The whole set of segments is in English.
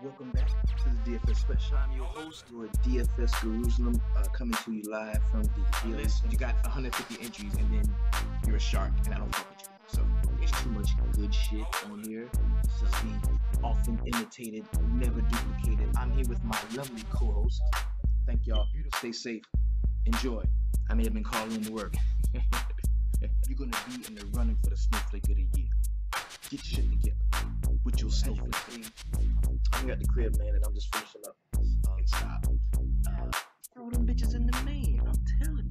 Welcome back to the DFS Special. I'm your host, your DFS Jerusalem, coming to you live from the list. You got 150 entries, and then you're a shark, and I don't fuck with you. So there's too much good shit on here. This is the often imitated, never duplicated. I'm here with my lovely co-host. Thank y'all. Stay safe. Enjoy. I may have been calling in to work. You're gonna be in the running for the snowflake of the year. Get your shit together with your snowflake. I got the crib, man, and I'm just finishing up. Stop. Throw them bitches in the main. I'm telling you.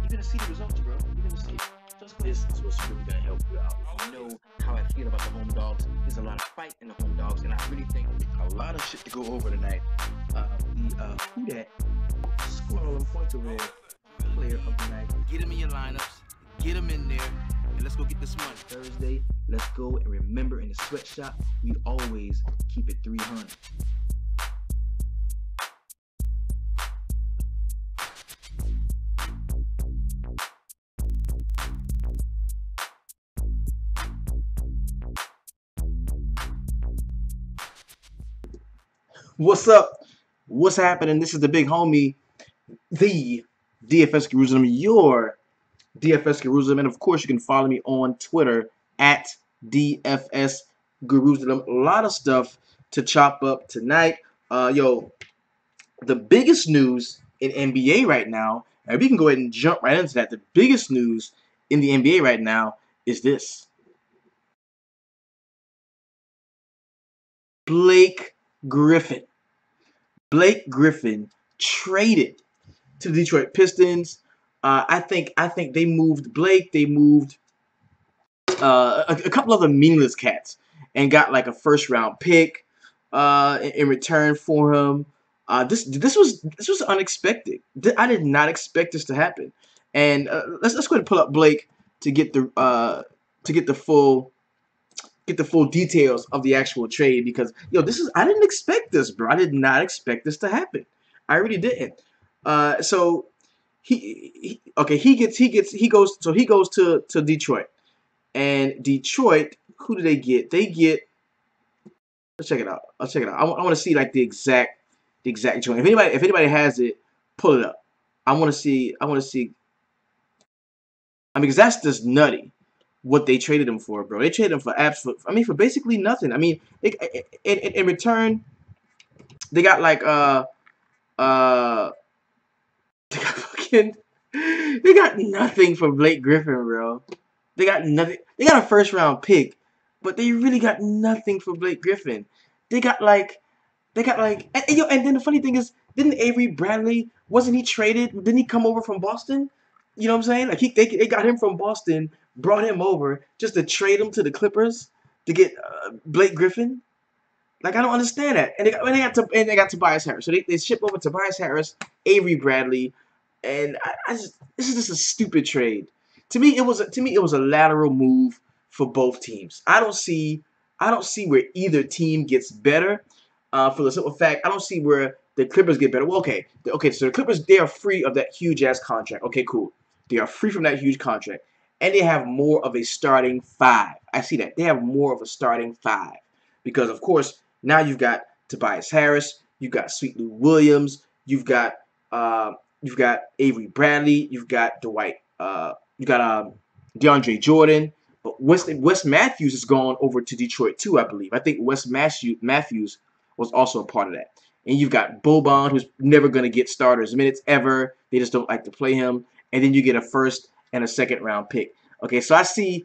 You're gonna see the results, bro. You're gonna see it. This is what's really gonna help you out. You know how I feel about the home dogs. There's a lot of fight in the home dogs, and I really think a lot of shit to go over tonight. Who that scored all them points over there? Player of the night. Get him in your lineups. Get him in there. And let's go get this money. Thursday, let's go. And remember, in the sweatshop, we always keep it 300. What's up? What's happening? This is the big homie, the DFS Jerusalem, your DFS Jerusalem, and of course you can follow me on Twitter at DFS Jerusalem. A lot of stuff to chop up tonight. The biggest news in NBA right now, and we can go ahead and jump right into that. The biggest news in the NBA right now is this: Blake Griffin. Blake Griffin traded to the Detroit Pistons. I think they moved Blake. They moved a couple other meaningless cats and got like a first-round pick in return for him. This was unexpected. I did not expect this to happen. And let's go ahead and pull up Blake to get the full details of the actual trade, because I didn't expect this, bro. I did not expect this to happen. I really didn't. So he goes to Detroit, and Detroit, who do they get? They get, let's check it out. I'll check it out. I want to see like the exact joint. If anybody has it, pull it up. I want to see. I mean, because that's just nutty what they traded him for, bro. They traded him for for basically nothing. I mean, in return, they got like they got nothing for Blake Griffin, bro. They got nothing. They got a first round pick, but they really got nothing for Blake Griffin. And then the funny thing is, didn't Avery Bradley, wasn't he traded? Didn't he come over from Boston? You know what I'm saying? Like they got him from Boston, brought him over just to trade him to the Clippers to get Blake Griffin. Like, I don't understand that. And they got Tobias Harris. So they ship over Tobias Harris, Avery Bradley, and this is just a stupid trade. To me, it was a lateral move for both teams. I don't see where either team gets better. For the simple fact, I don't see where the Clippers get better. Well, okay. So the Clippers, they are free of that huge ass contract. Okay, cool. They are free from that huge contract, and they have more of a starting five. I see that they have more of a starting five because, of course, now you've got Tobias Harris, you've got Sweet Lou Williams, you've got Avery Bradley, you've got DeAndre Jordan, but Wes Matthews has gone over to Detroit too, I believe. I think Wes Matthews was also a part of that. And you've got Boban, who's never going to get starters minutes ever. They just don't like to play him. And then you get a first and a second round pick. Okay, so I see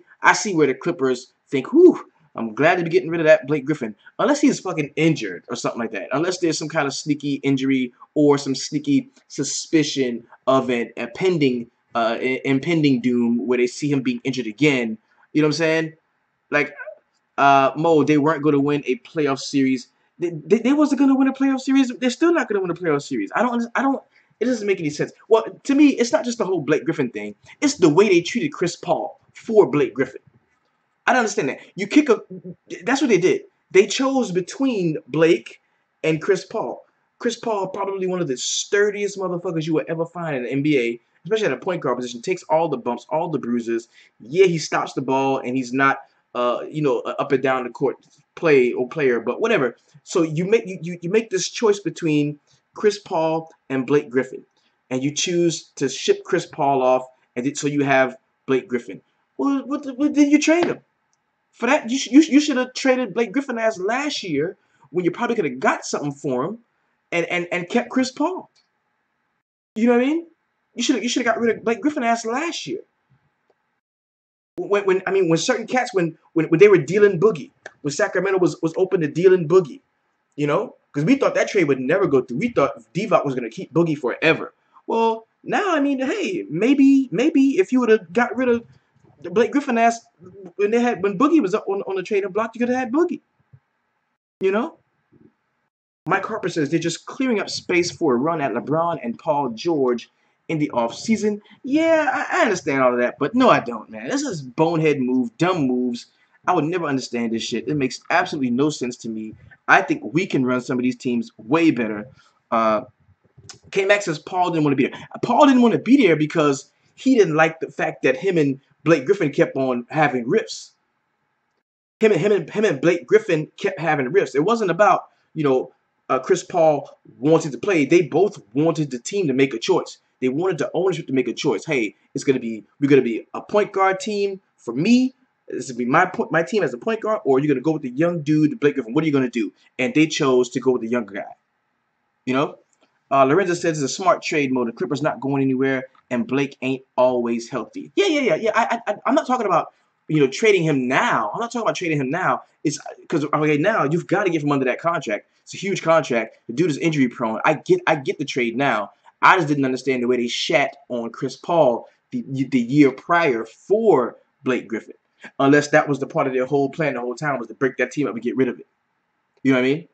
where the Clippers think, whew, I'm glad to be getting rid of that Blake Griffin. Unless he's fucking injured or something like that. Unless there's some kind of sneaky injury or some sneaky suspicion of an impending doom where they see him being injured again. You know what I'm saying? Like, Mo, they weren't going to win a playoff series. They wasn't going to win a playoff series. They're still not going to win a playoff series. It doesn't make any sense. Well, to me, it's not just the whole Blake Griffin thing. It's the way they treated Chris Paul for Blake Griffin. I don't understand that. That's what they did. They chose between Blake and Chris Paul. Chris Paul, probably one of the sturdiest motherfuckers you will ever find in the NBA, especially at a point guard position, takes all the bumps, all the bruises. Yeah, he stops the ball, and he's not, up and down the court play or player, but whatever. So you make this choice between Chris Paul and Blake Griffin, and you choose to ship Chris Paul off, and so you have Blake Griffin. Well, what did you trade him for that? You should have traded Blake Griffin as last year when you probably could have got something for him, and kept Chris Paul. You know what I mean? You should have got rid of Blake Griffin as last year. When certain cats when they were dealing Boogie, when Sacramento was open to dealing Boogie, you know, because we thought that trade would never go through. We thought Divac was going to keep Boogie forever. Well, now I mean, hey, maybe if you would have got rid of Blake Griffin ass when Boogie was up on the trading block, you could have had Boogie. You know, Mike Harper says they're just clearing up space for a run at LeBron and Paul George in the offseason. Yeah, I understand all of that, but no, I don't, man. This is bonehead move, dumb moves. I would never understand this shit. It makes absolutely no sense to me. I think we can run some of these teams way better. K-Max says Paul didn't want to be there. Paul didn't want to be there because he didn't like the fact that him and Blake Griffin kept on having rifts. Him and Blake Griffin kept having rifts. It wasn't about, Chris Paul wanted to play. They both wanted the team to make a choice. They wanted the ownership to make a choice. Hey, we're gonna be a point guard team for me. This will be my team as a point guard, or you're gonna go with the young dude, Blake Griffin. What are you gonna do? And they chose to go with the younger guy. You know, Lorenzo says it's a smart trade mode. The Clippers not going anywhere, and Blake ain't always healthy. Yeah. I'm not talking about trading him now. I'm not talking about trading him now. It's because okay, now you've got to get him under that contract. It's a huge contract. The dude is injury prone. I get the trade now. I just didn't understand the way they shat on Chris Paul the year prior for Blake Griffin. Unless that was the part of their whole plan the whole time was to break that team up and get rid of it. You know what I mean?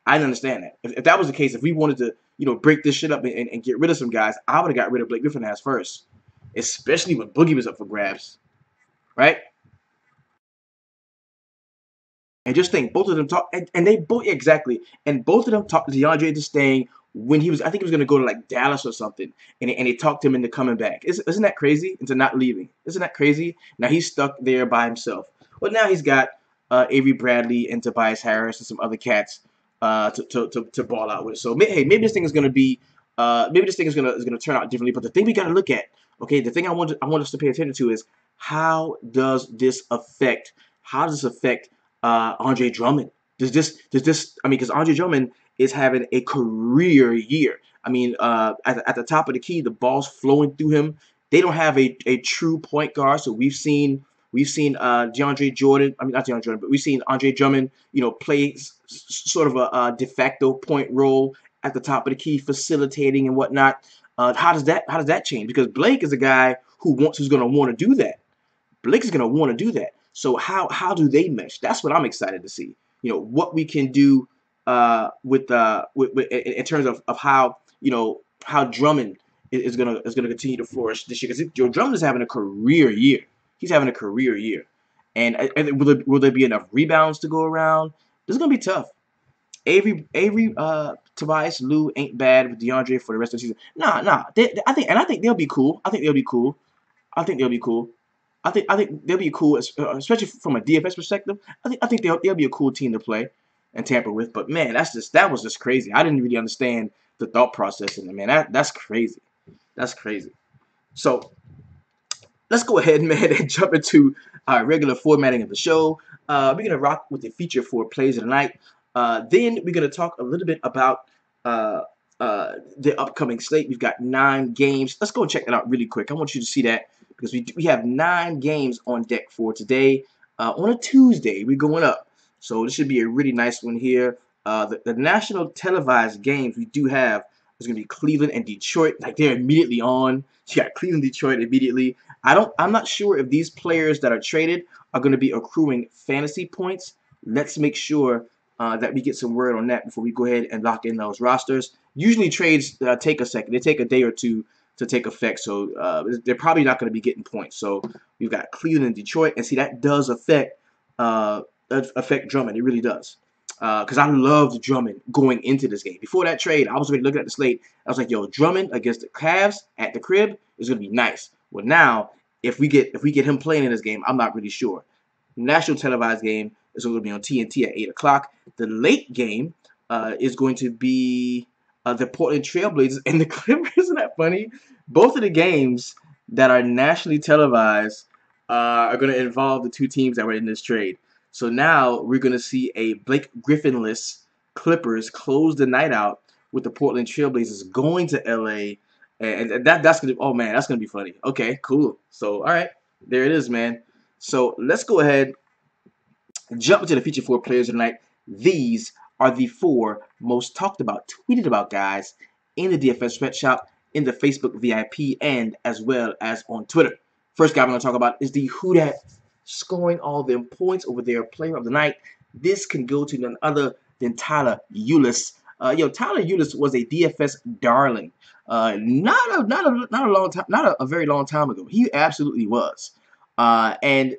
I didn't understand that. If that was the case, if we wanted to, break this shit up and get rid of some guys, I would have got rid of Blake Griffin as first. Especially when Boogie was up for grabs. Right? And just think, both of them talk, and they both, exactly, and both of them talked DeAndre into staying when I think he was going to go to like Dallas or something, and they talked him into coming back. Isn't that crazy? Into not leaving. Isn't that crazy? Now he's stuck there by himself. Well, now he's got Avery Bradley and Tobias Harris and some other cats to ball out with. So hey, maybe this thing is going to be, maybe this thing is going to turn out differently. But the thing we got to look at, okay, the thing I want us to pay attention to is how does this affect Andre Drummond? Does this? I mean, because Andre Drummond is having a career year. I mean, at the top of the key, the ball's flowing through him. They don't have a true point guard, so we've seen DeAndre Jordan. I mean, not DeAndre Jordan, but we've seen Andre Drummond, play sort of a de facto point role at the top of the key, facilitating and whatnot. How does that change? Because Blake is a guy who's going to want to do that. Blake is going to want to do that. So how do they mesh? That's what I'm excited to see. What we can do with in terms of how how Drummond is gonna continue to flourish this year, because Drummond is having a career year. He's having a career year, and will there be enough rebounds to go around? This is gonna be tough. Avery, Tobias, Lou ain't bad with DeAndre for the rest of the season. Nah. I think they'll be cool. I think they'll be cool. I think they'll be cool, especially from a DFS perspective. I think they'll be a cool team to play and tamper with. But man, that was just crazy. I didn't really understand the thought process in it, man. That's crazy. That's crazy. So let's go ahead, man, and jump into our regular formatting of the show. We're gonna rock with the feature for plays of the night. Then we're gonna talk a little bit about the upcoming slate. We've got 9 games. Let's go and check that out really quick. I want you to see that because we have 9 games on deck for today. On a Tuesday, we're going up. So this should be a really nice one here. The national televised games we do have is going to be Cleveland and Detroit. Like, they're immediately on. You got Cleveland, Detroit immediately. I'm not sure if these players that are traded are going to be accruing fantasy points. Let's make sure that we get some word on that before we go ahead and lock in those rosters. Usually trades take a second. They take a day or two to take effect, so they're probably not going to be getting points. So we've got Cleveland and Detroit, and see, that does affect Drummond. It really does. Because I loved Drummond going into this game. Before that trade, I was already looking at the slate. I was like, yo, Drummond against the Cavs at the crib is going to be nice. Well, now, if we get him playing in this game, I'm not really sure. National televised game, It's going to be on TNT at 8 o'clock. The late game is going to be the Portland Trailblazers and the Clippers. Isn't that funny? Both of the games that are nationally televised are going to involve the two teams that were in this trade. So now we're going to see a Blake Griffin-less Clippers close the night out with the Portland Trailblazers going to LA. And that's going to, oh man, that's going to be funny. Okay, cool. So, all right, there it is, man. So let's go ahead and jump into the feature four players of the night. These are the four most talked about, tweeted about guys in the DFS sweatshop, in the Facebook VIP, and as well as on Twitter. First guy I'm going to talk about is the Who Dat scoring all them points over their player of the night. This can go to none other than Tyler Ulis. Tyler Ulis was a DFS darling. Not a long time, not a very long time ago. He absolutely was. And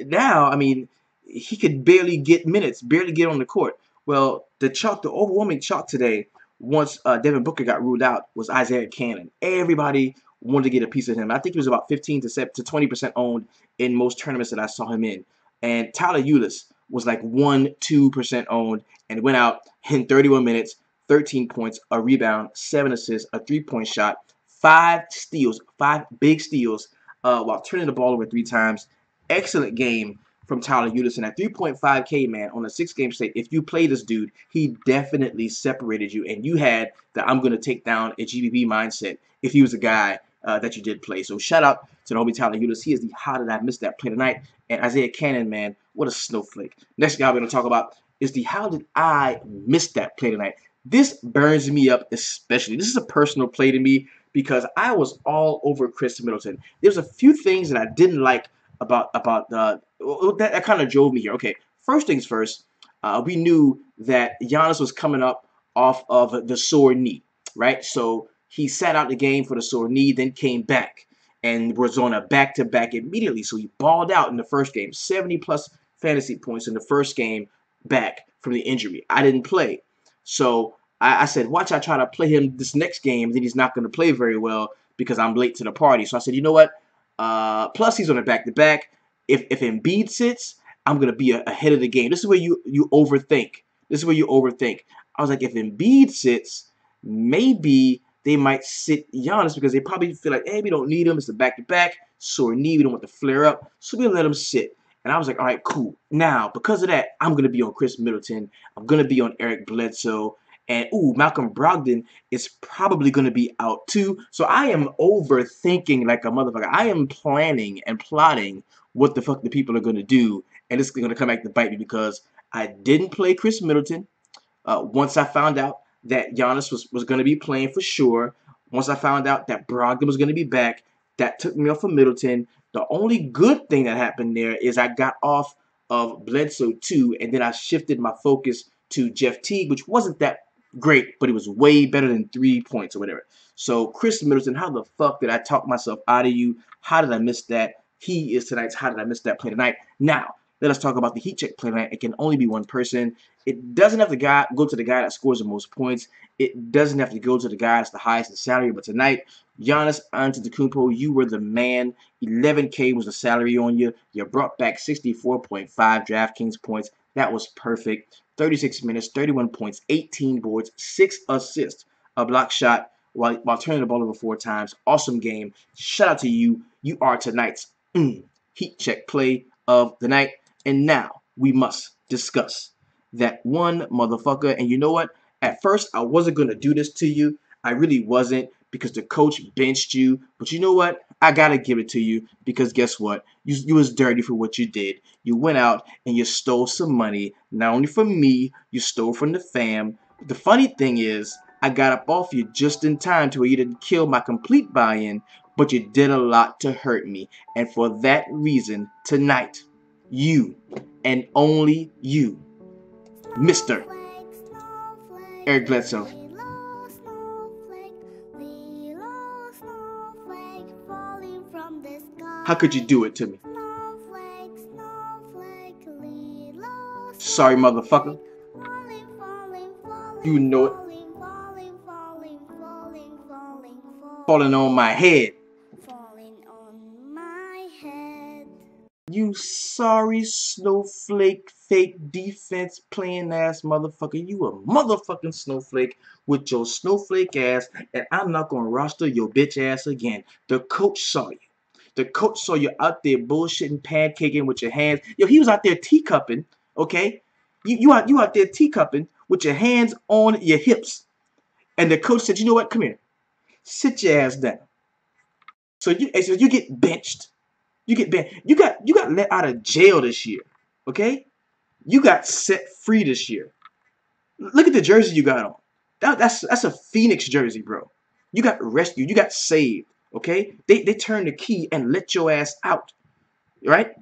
now, I mean, he could barely get minutes, barely get on the court. Well, the overwhelming chalk today, once Devin Booker got ruled out, was Isaiah Cannon. Everybody wanted to get a piece of him. I think he was about 15 to 20% owned in most tournaments that I saw him in. And Tyler Ulis was like 1-2% owned and went out in 31 minutes, 13 points, a rebound, 7 assists, a 3-point shot, 5 steals, 5 big steals, while turning the ball over 3 times. Excellent game from Tyler Ulis. And at 3.5K, man, on a 6-game slate, if you play this dude, he definitely separated you. And you had the I'm going to take down a GBB mindset if he was a guy that you did play. So shout out to the homie Tyler Ulis. He is the how did I miss that play tonight. And Isaiah Cannon, man, what a snowflake. Next guy we're going to talk about is the how did I miss that play tonight. This burns me up especially. This is a personal play to me because I was all over Chris Middleton. There's a few things that I didn't like about that kind of drove me here. Okay, first things first, we knew that Giannis was coming up off of the sore knee, right? So he sat out the game for the sore knee, then came back and was on a back-to-back immediately. So he balled out in the first game, 70-plus fantasy points in the first game back from the injury. I didn't play. So I said, watch I try to play him this next game, then he's not going to play very well because I'm late to the party. So I said, you know what? Plus, he's on a back-to-back. If Embiid sits, I'm going to be ahead of the game. This is where you overthink. This is where you overthink. I was like, if Embiid sits, maybe they might sit Giannis because they probably feel like, hey, we don't need him. It's a back-to-back. Sore knee. We don't want to flare up. So we'll let him sit. And I was like, all right, cool. Now, because of that, I'm going to be on Chris Middleton. I'm going to be on Eric Bledsoe. And, Malcolm Brogdon is probably going to be out too. So I am overthinking like a motherfucker. I am planning and plotting what the fuck the people are going to do. And it's going to come back to bite me because I didn't play Chris Middleton. Once I found out that Giannis was going to be playing for sure, once I found out that Brogdon was going to be back, that took me off of Middleton. The only good thing that happened there is I got off of Bledsoe too, and then I shifted my focus to Jeff Teague, which wasn't that great, but it was way better than 3 points or whatever. So Chris Middleton, how the fuck did I talk myself out of you? How did I miss that? He is tonight's how did I miss that play tonight? Now, let us talk about the heat check play tonight. It can only be one person. It doesn't have to go to the guy that scores the most points. It doesn't have to go to the guy that's the highest in salary. But tonight, Giannis Antetokounmpo, you were the man. 11K was the salary on you. You brought back 64.5 DraftKings points. That was perfect. 36 minutes, 31 points, 18 boards, 6 assists, a block shot while turning the ball over 4 times. Awesome game. Shout out to you. You are tonight's heat check play of the night. And now we must discuss that one motherfucker. And you know what? At first, I wasn't going to do this to you. I really wasn't because the coach benched you. But you know what? I got to give it to you because guess what? You was dirty for what you did. You went out and you stole some money. Not only from me, you stole from the fam. But the funny thing is, I got up off you just in time to where you didn't kill my complete buy-in, but you did a lot to hurt me. And for that reason, tonight, you and only you, Mr. Eric Bledsoe. How could you do it to me? Sorry, motherfucker. You know it. Falling on my head. You sorry snowflake fake defense playing ass motherfucker. You a motherfucking snowflake with your snowflake ass, and I'm not gonna roster your bitch ass again. The coach saw you. The coach saw you out there bullshitting, pancaking with your hands. Yo, he was out there teacupping, okay? You out there teacupping with your hands on your hips. And the coach said, you know what? Come here. Sit your ass down. So you get benched. You get banned. You got let out of jail this year. Okay? You got set free this year. Look at the jersey you got on. That's a Phoenix jersey, bro. You got rescued. You got saved. Okay? They turned the key and let your ass out. Right?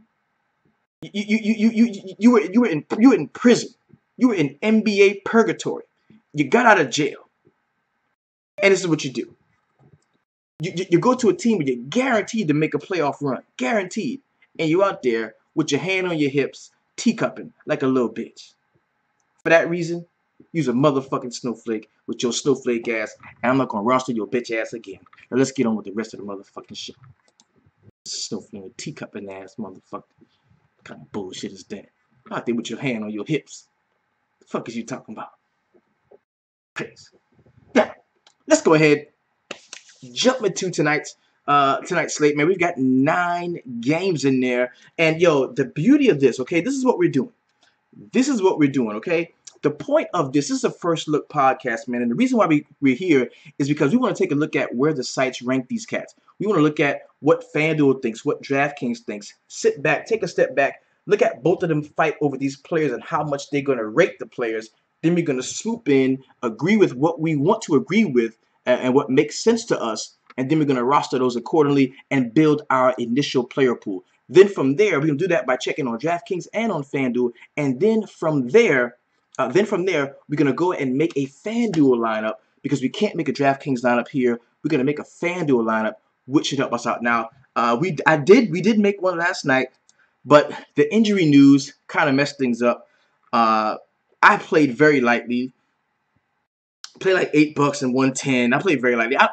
You were in prison. You were in NBA purgatory. You got out of jail. And this is what you do. You go to a team where you're guaranteed to make a playoff run. Guaranteed. And you out there with your hand on your hips, teacupping like a little bitch. For that reason, use a motherfucking snowflake with your snowflake ass, and I'm not gonna roster your bitch ass again. Now let's get on with the rest of the motherfucking shit. Snowflake with teacupping ass motherfucker. What kind of bullshit is that? Out there with your hand on your hips. The fuck is you talking about? Please. Now, let's go ahead. Jump into tonight's slate, man. We've got 9 games in there, and yo, the beauty of this, okay, this is what we're doing. This is what we're doing, okay? The point of this is a first look podcast, man, and the reason why we're here is because we want to take a look at where the sites rank these cats. We want to look at what FanDuel thinks, what DraftKings thinks. Sit back, take a step back, look at both of them fight over these players and how much they're going to rate the players. Then we're going to swoop in, agree with what we want to agree with, and what makes sense to us, and then we're going to roster those accordingly and build our initial player pool. Then from there, we can do that by checking on DraftKings and on FanDuel, and then from there, we're going to go and make a FanDuel lineup because we can't make a DraftKings lineup here. We're going to make a FanDuel lineup, which should help us out. Now, we did make one last night, but the injury news kind of messed things up. I played very lightly. Play like $8 and 110. I play very lightly. I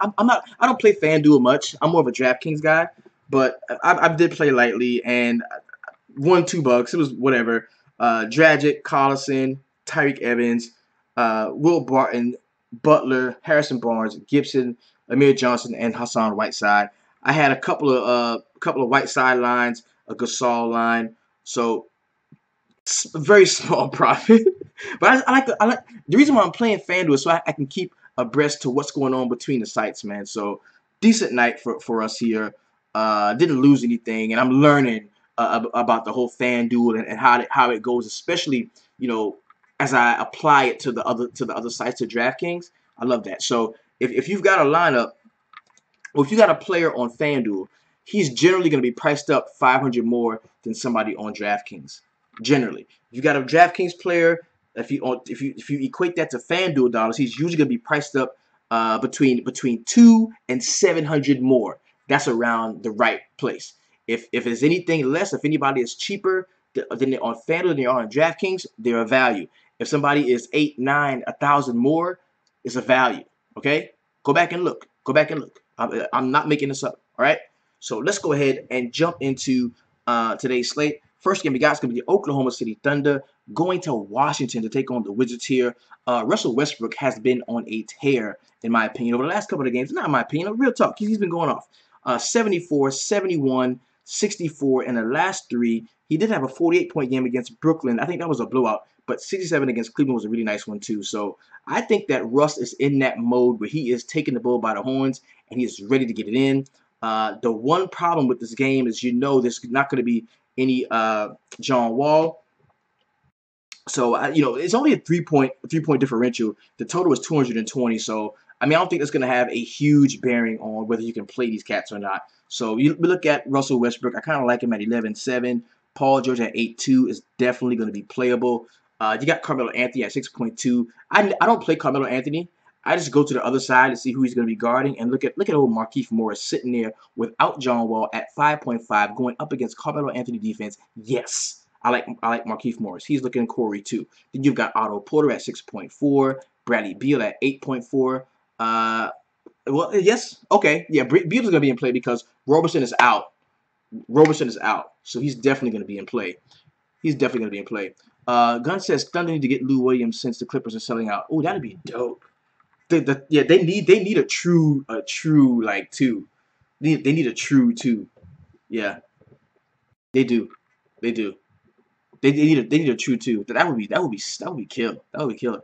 don't play FanDuel much. I'm more of a DraftKings guy, but I did play lightly and won $2. It was whatever. Dragic, Collison, Tyreek Evans, Will Barton, Butler, Harrison Barnes, Gibson, Amir Johnson, and Hassan Whiteside. I had a couple of Whiteside lines, a Gasol line, so very small profit. But I like the reason why I'm playing FanDuel is so I can keep abreast to what's going on between the sites, man. So decent night for us here. Didn't lose anything, and I'm learning about the whole FanDuel and how it goes, especially as I apply it to the other sites, to DraftKings. I love that. So if you've got a lineup, or if you got a player on FanDuel, he's generally going to be priced up 500 more than somebody on DraftKings. Generally, if you got a DraftKings player, if you equate that to FanDuel dollars, he's usually going to be priced up between 2 and 700 more. That's around the right place. If there's anything less, if anybody is cheaper than they're on FanDuel than they are on DraftKings, they're a value. If somebody is 8, 9, 1,000 more, it's a value. Okay, go back and look. Go back and look. I'm not making this up. All right. So let's go ahead and jump into today's slate. First game we got is going to be the Oklahoma City Thunder going to Washington to take on the Wizards here. Russell Westbrook has been on a tear, in my opinion, over the last couple of games. Not in my opinion, real talk. He's been going off. 74, 71, 64 in the last 3. He did have a 48-point game against Brooklyn. I think that was a blowout. But 67 against Cleveland was a really nice one, too. So I think that Russ is in that mode where he is taking the bull by the horns and he is ready to get it in. The one problem with this game is there's not going to be any John Wall. So it's only a 3-point differential. The total is 220. So I don't think that's going to have a huge bearing on whether you can play these cats or not. So we look at Russell Westbrook. I kind of like him at 11-7. Paul George at 8-2 is definitely going to be playable. You got Carmelo Anthony at 6.2. I don't play Carmelo Anthony. I just go to the other side to see who he's going to be guarding, and look at old Markieff Morris sitting there without John Wall at 5.5, going up against Carmelo Anthony defense. Yes, I like Markieff Morris. He's looking Corey too. Then you've got Otto Porter at 6.4, Bradley Beal at 8.4. Well, yes, okay, yeah, Beal's going to be in play because Roberson is out. Roberson is out, so he's definitely going to be in play. He's definitely going to be in play. Gunn says Thunder need to get Lou Williams since the Clippers are selling out. Oh, that'd be dope. Yeah, they need a true like two. They need a true two. Yeah, they do. They do. They need a true two. That would be kill. That would be killer.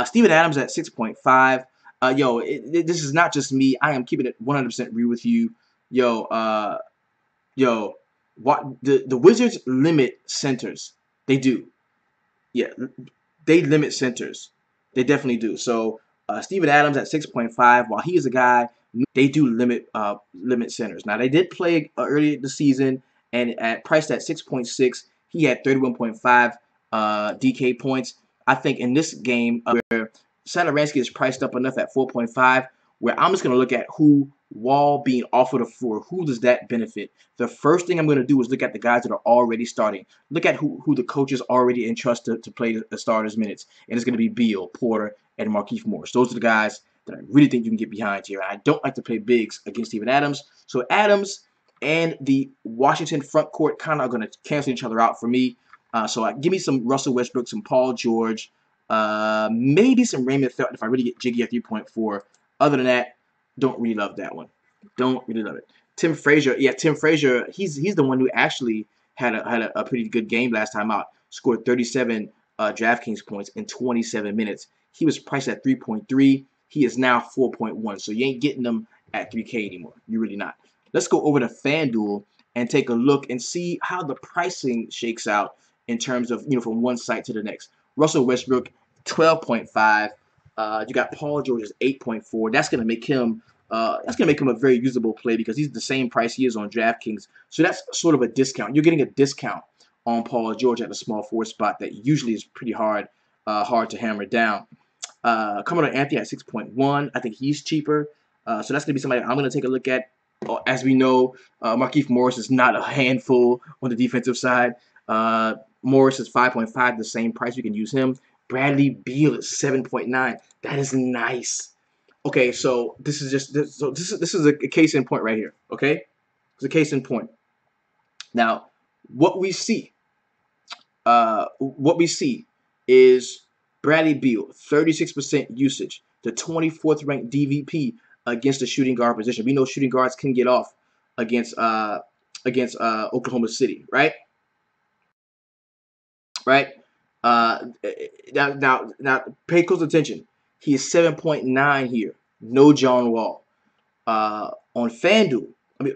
Steven Adams at 6.5. This is not just me. I am keeping it 100% real with you. Yo, yo, what the Wizards limit centers. They do. Yeah, they limit centers. They definitely do. So Steven Adams at 6.5. While he is a guy, they do limit centers. Now they did play earlier this season, and priced at 6.6, he had 31.5 DK points. I think in this game where Satoransky is priced up enough at 4.5, where I'm just going to look at who Wall being offered the floor. Who does that benefit? The first thing I'm going to do is look at the guys that are already starting. Look at who the coaches already entrust to play the starters minutes. And it's going to be Beal, Porter, and Markieff Morris. Those are the guys that I really think you can get behind here. And I don't like to play bigs against Steven Adams. So Adams and the Washington front court kind of are going to cancel each other out for me. Give me some Russell Westbrook, some Paul George, maybe some Raymond Felton if I really get jiggy at 3.4. Other than that, don't really love that one. Don't really love it. Tim Frazier, yeah, Tim Frazier, he's the one who actually had a pretty good game last time out. Scored 37 DraftKings points in 27 minutes. He was priced at 3.3. He is now 4.1. So you ain't getting them at 3K anymore. You're really not. Let's go over to FanDuel and take a look and see how the pricing shakes out in terms of, from one site to the next. Russell Westbrook, 12.5. You got Paul George's 8.4. That's gonna make him a very usable play because he's the same price he is on DraftKings. So that's sort of a discount. You're getting a discount on Paul George at the small forward spot that usually is pretty hard to hammer down. Carmelo Anthony at 6.1. I think he's cheaper. So that's gonna be somebody I'm gonna take a look at. As we know, Markieff Morris is not a handful on the defensive side. Morris is 5.5, the same price. You can use him. Bradley Beal is 7.9. That is nice. Okay, so this is a case in point right here. Okay, it's a case in point. Now, what we see is Bradley Beal, 36% usage, the 24th ranked DVP against the shooting guard position. We know shooting guards can get off against Oklahoma City, right? Right. Now, pay close attention. He is 7.9 here. No John Wall. On FanDuel,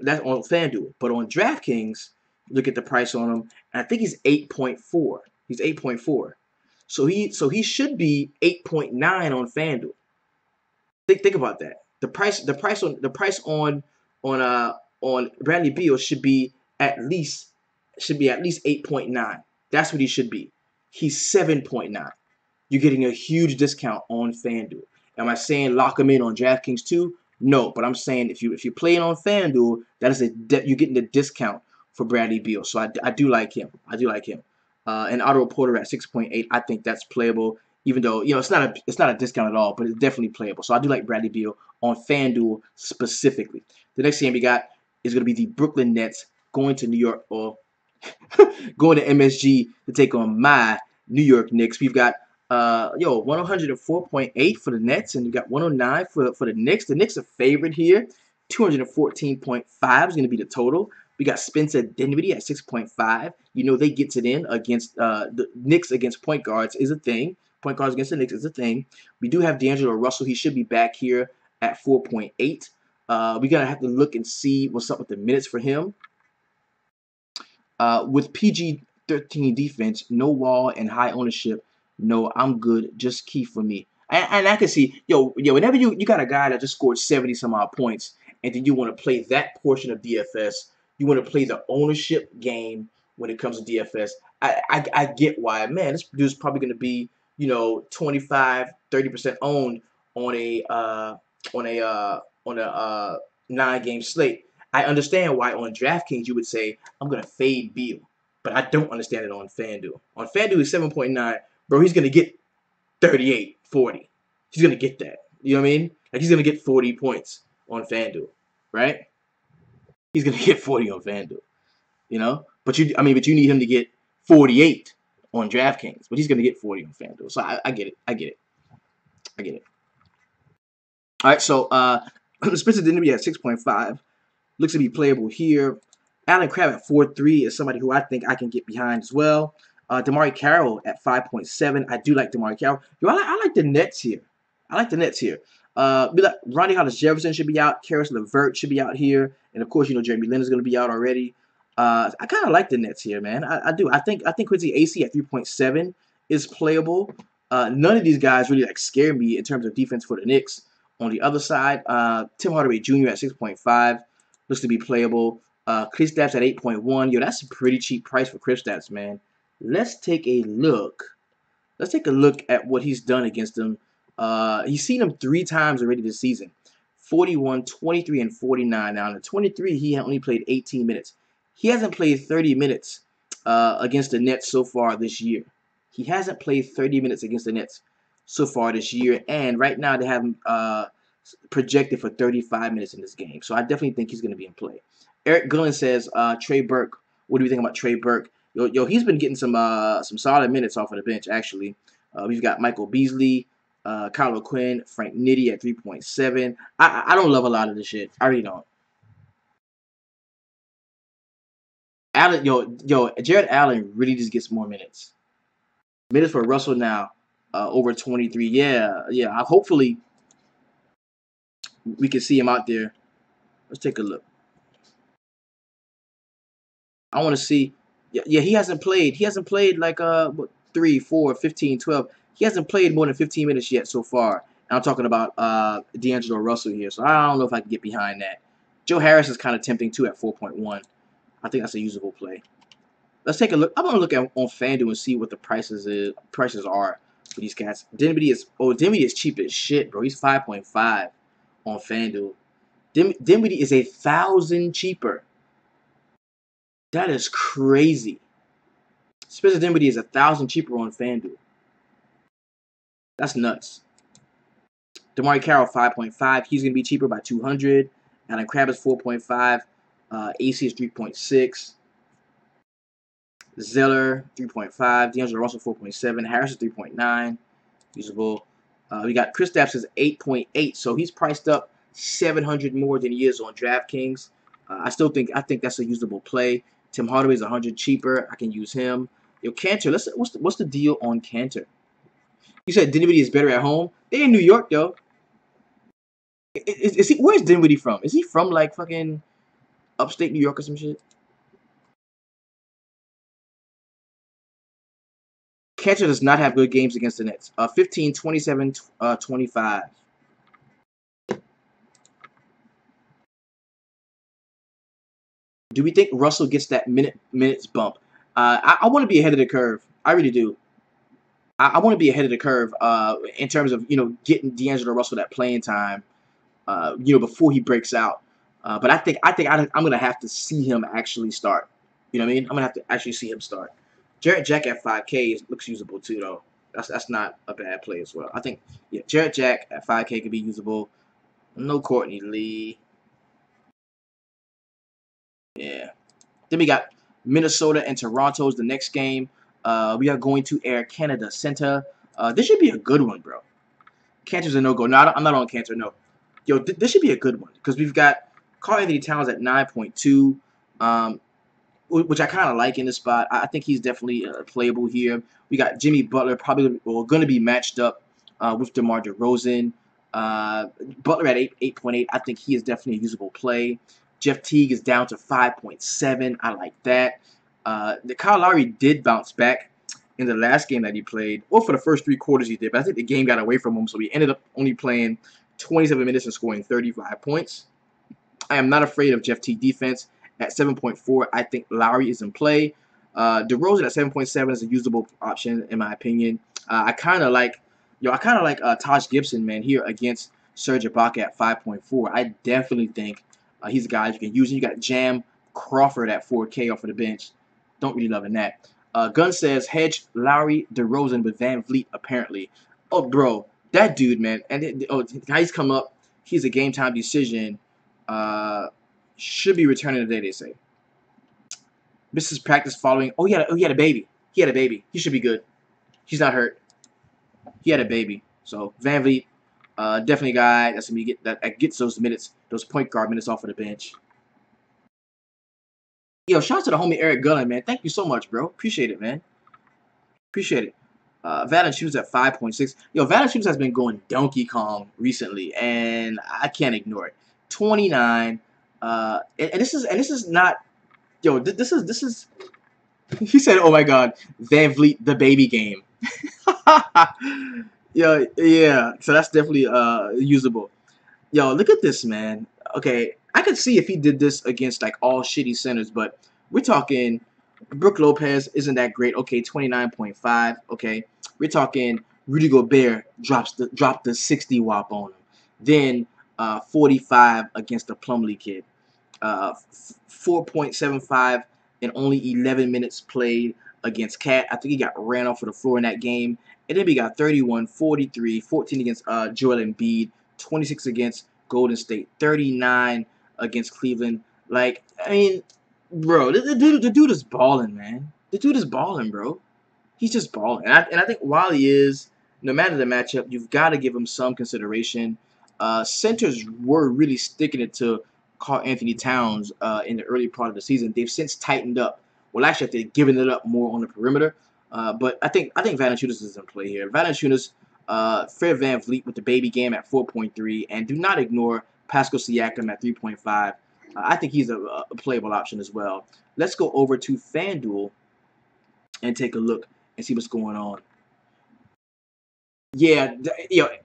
that's on FanDuel, but on DraftKings, look at the price on him, and I think he's 8.4. He's 8.4. So he should be 8.9 on FanDuel. Think about that. The price on Bradley Beal should be at least 8.9. That's what he should be. He's 7.9. You're getting a huge discount on FanDuel. Am I saying lock him in on DraftKings too? No, but I'm saying if you're playing on FanDuel, you're getting a discount for Bradley Beal. So I do like him. And Otto Porter at 6.8. I think that's playable. Even though it's not a discount at all, but it's definitely playable. So I do like Bradley Beal on FanDuel specifically. The next game we got is going to be the Brooklyn Nets going to New York, or going to MSG to take on my New York Knicks. We've got 104.8 for the Nets, and you got 109 for the Knicks. The Knicks are favored here. 214.5 is going to be the total. We got Spencer Dinwiddie at 6.5. They gets it in against the Knicks against point guards is a thing. Point guards against the Knicks is a thing. We do have D'Angelo Russell. He should be back here at 4.8. We're going to have to look and see what's up with the minutes for him. With PG-13 defense, no Wall, and high ownership, no, I'm good. Just key for me. And I can see, whenever you got a guy that just scored 70 some odd points, and then you want to play that portion of DFS, you want to play the ownership game when it comes to DFS. I get why, man. This dude's probably going to be 25-30% owned on a 9-game slate. I understand why on DraftKings you would say I'm gonna fade Beal, but I don't understand it on FanDuel. On FanDuel is 7.9, bro. He's gonna get 38, 40. He's gonna get that. You know what I mean? Like he's gonna get 40 points on FanDuel, right? He's gonna get 40 on FanDuel. you know. But you need him to get 48 on DraftKings, but he's gonna get 40 on FanDuel. So I get it. I get it. I get it. All right, so Spencer Dinwiddie at 6.5 looks to be playable here. Alan Crabb at 4.3 is somebody who I think I can get behind as well. Damari Carroll at 5.7. I do like Damari Carroll. Yo, I like the Nets here. I like the Nets here. Ronnie Hollis Jefferson should be out. Karis LeVert should be out here, and of course, Jeremy Lin is going to be out already. I kind of like the Nets here, man. I do. I think Quincy AC at 3.7 is playable. None of these guys really scare me in terms of defense for the Knicks. On the other side, Tim Hardaway Jr. at 6.5 looks to be playable. Kristaps at 8.1. Yo, that's a pretty cheap price for Kristaps, man. Let's take a look. Let's take a look at what he's done against them. He's seen him 3 times already this season. 41, 23, and 49. Now, in the 23, he only played 18 minutes. He hasn't played 30 minutes against the Nets so far this year. He hasn't played 30 minutes against the Nets so far this year. And right now, they have him projected for 35 minutes in this game. So I definitely think he's going to be in play. Eric Gillen says, Trey Burke. What do you think about Trey Burke? Yo, he's been getting some solid minutes off of the bench, actually. We've got Michael Beasley, Kyle O'Quinn, Frank Nitti at 3.7. I don't love a lot of this shit. I really don't. Allen, Jared Allen really just gets more minutes. Minutes for Russell now, over 23. Yeah. Hopefully, we can see him out there. Let's take a look. I want to see. Yeah, he hasn't played. He hasn't played like 3, 4, 15, 12. He hasn't played more than 15 minutes yet so far. And I'm talking about D'Angelo Russell here. So I don't know if I can get behind that. Joe Harris is kind of tempting too at 4.1. I think that's a usable play. Let's take a look. I'm gonna look at on FanDuel and see what the prices are for these cats. Dinwiddie is cheap as shit, bro. He's 5.5 on FanDuel. Dinwiddie is 1,000 cheaper. That is crazy. Spencer Dinwiddie is 1,000 cheaper on FanDuel. That's nuts. Damari Carroll 5.5. He's gonna be cheaper by 200. Alan Crabb is 4.5. AC is 3.6. Zeller 3.5. D'Angelo Russell 4.7. Harris is 3.9. Usable. We got Kristaps is 8.8. So he's priced up 700 more than he is on DraftKings. I think that's a usable play. Tim Hardaway is 100 cheaper. I can use him. Yo, Cantor, what's the deal on Cantor? You said Dinwiddie is better at home. They're in New York though. Is he? Where's Dinwiddie from? Is he from like fucking upstate New York or some shit? Cantor does not have good games against the Nets. 15, 27, 25. Do we think Russell gets that minutes bump? I want to be ahead of the curve. I really do. I want to be ahead of the curve in terms of getting D'Angelo Russell that playing time. Before he breaks out. But I think I'm gonna have to see him actually start. You know what I mean? I'm gonna have to actually see him start. Jarrett Jack at 5K looks usable too, though. That's not a bad play as well. I think Jarrett Jack at 5K could be usable. No Courtney Lee. Yeah. Then we got Minnesota and Toronto's the next game. We are going to Air Canada Center. This should be a good one, bro. Cantor's a no-go. No, I'm not on Cantor, no. Yo, this should be a good one because we've got Karl-Anthony Towns at 9.2, which I kind of like in this spot. I think he's definitely playable here. We got Jimmy Butler probably going to be matched up with DeMar DeRozan. Butler at 8.8. I think he is definitely a usable play. Jeff Teague is down to 5.7. I like that. The Kyle Lowry did bounce back in the last game that he played, or for the first 3 quarters he did, but I think the game got away from him, so he ended up only playing 27 minutes and scoring 35 points. I am not afraid of Jeff Teague defense at 7.4. I think Lowry is in play. DeRozan at 7.7 is a usable option in my opinion. I kind of like Taj Gibson, man, here against Serge Ibaka at 5.4. I definitely think he's a guy you can use. You got Jam Crawford at 4K off of the bench. Don't really loving that. Gunn says hedge Lowry DeRozan with Van Vliet apparently. Oh, bro. That dude, man, and how he's come up, he's a game time decision. Should be returning today, they say. Mrs. Practice following. Oh, he had a baby. He had a baby. He should be good. He's not hurt. He had a baby. So Van Vliet, definitely a guy that's gonna get that gets those minutes, those point guard minutes off of the bench. Yo, shout out to the homie Eric Gullen, man. Thank you so much, bro. Appreciate it, man. Appreciate it. Valanciunas at 5.6. Yo, Valanciunas has been going Donkey Kong recently, and I can't ignore it. 29. And this is not. Yo, this is. He said, "Oh my God, Van Vliet, the baby game." Yo, yeah. So that's definitely usable. Yo, look at this, man. Okay, I could see if he did this against like all shitty centers, but we're talking Brook Lopez isn't that great. Okay, 29.5. Okay, we're talking Rudy Gobert dropped the 60 whop on him. Then 45 against the Plumlee kid. 4.75 in only 11 minutes played against Cat. I think he got ran off of the floor in that game. And then we got 31, 43, 14 against Joel Embiid, 26 against Golden State, 39 against Cleveland. Like, I mean, bro, the dude is balling, man. The dude is balling, bro. He's just balling. And I think while he is, no matter the matchup, you've got to give him some consideration. Centers were really sticking it to Karl Anthony Towns in the early part of the season. They've since tightened up. Well, actually, they're giving it up more on the perimeter. But I think Valanciunas is in play here. Valanciunas, Fred Van Vliet with the baby game at 4.3, and do not ignore Pascal Siakam at 3.5. I think he's a playable option as well. Let's go over to FanDuel and take a look and see what's going on. Yeah,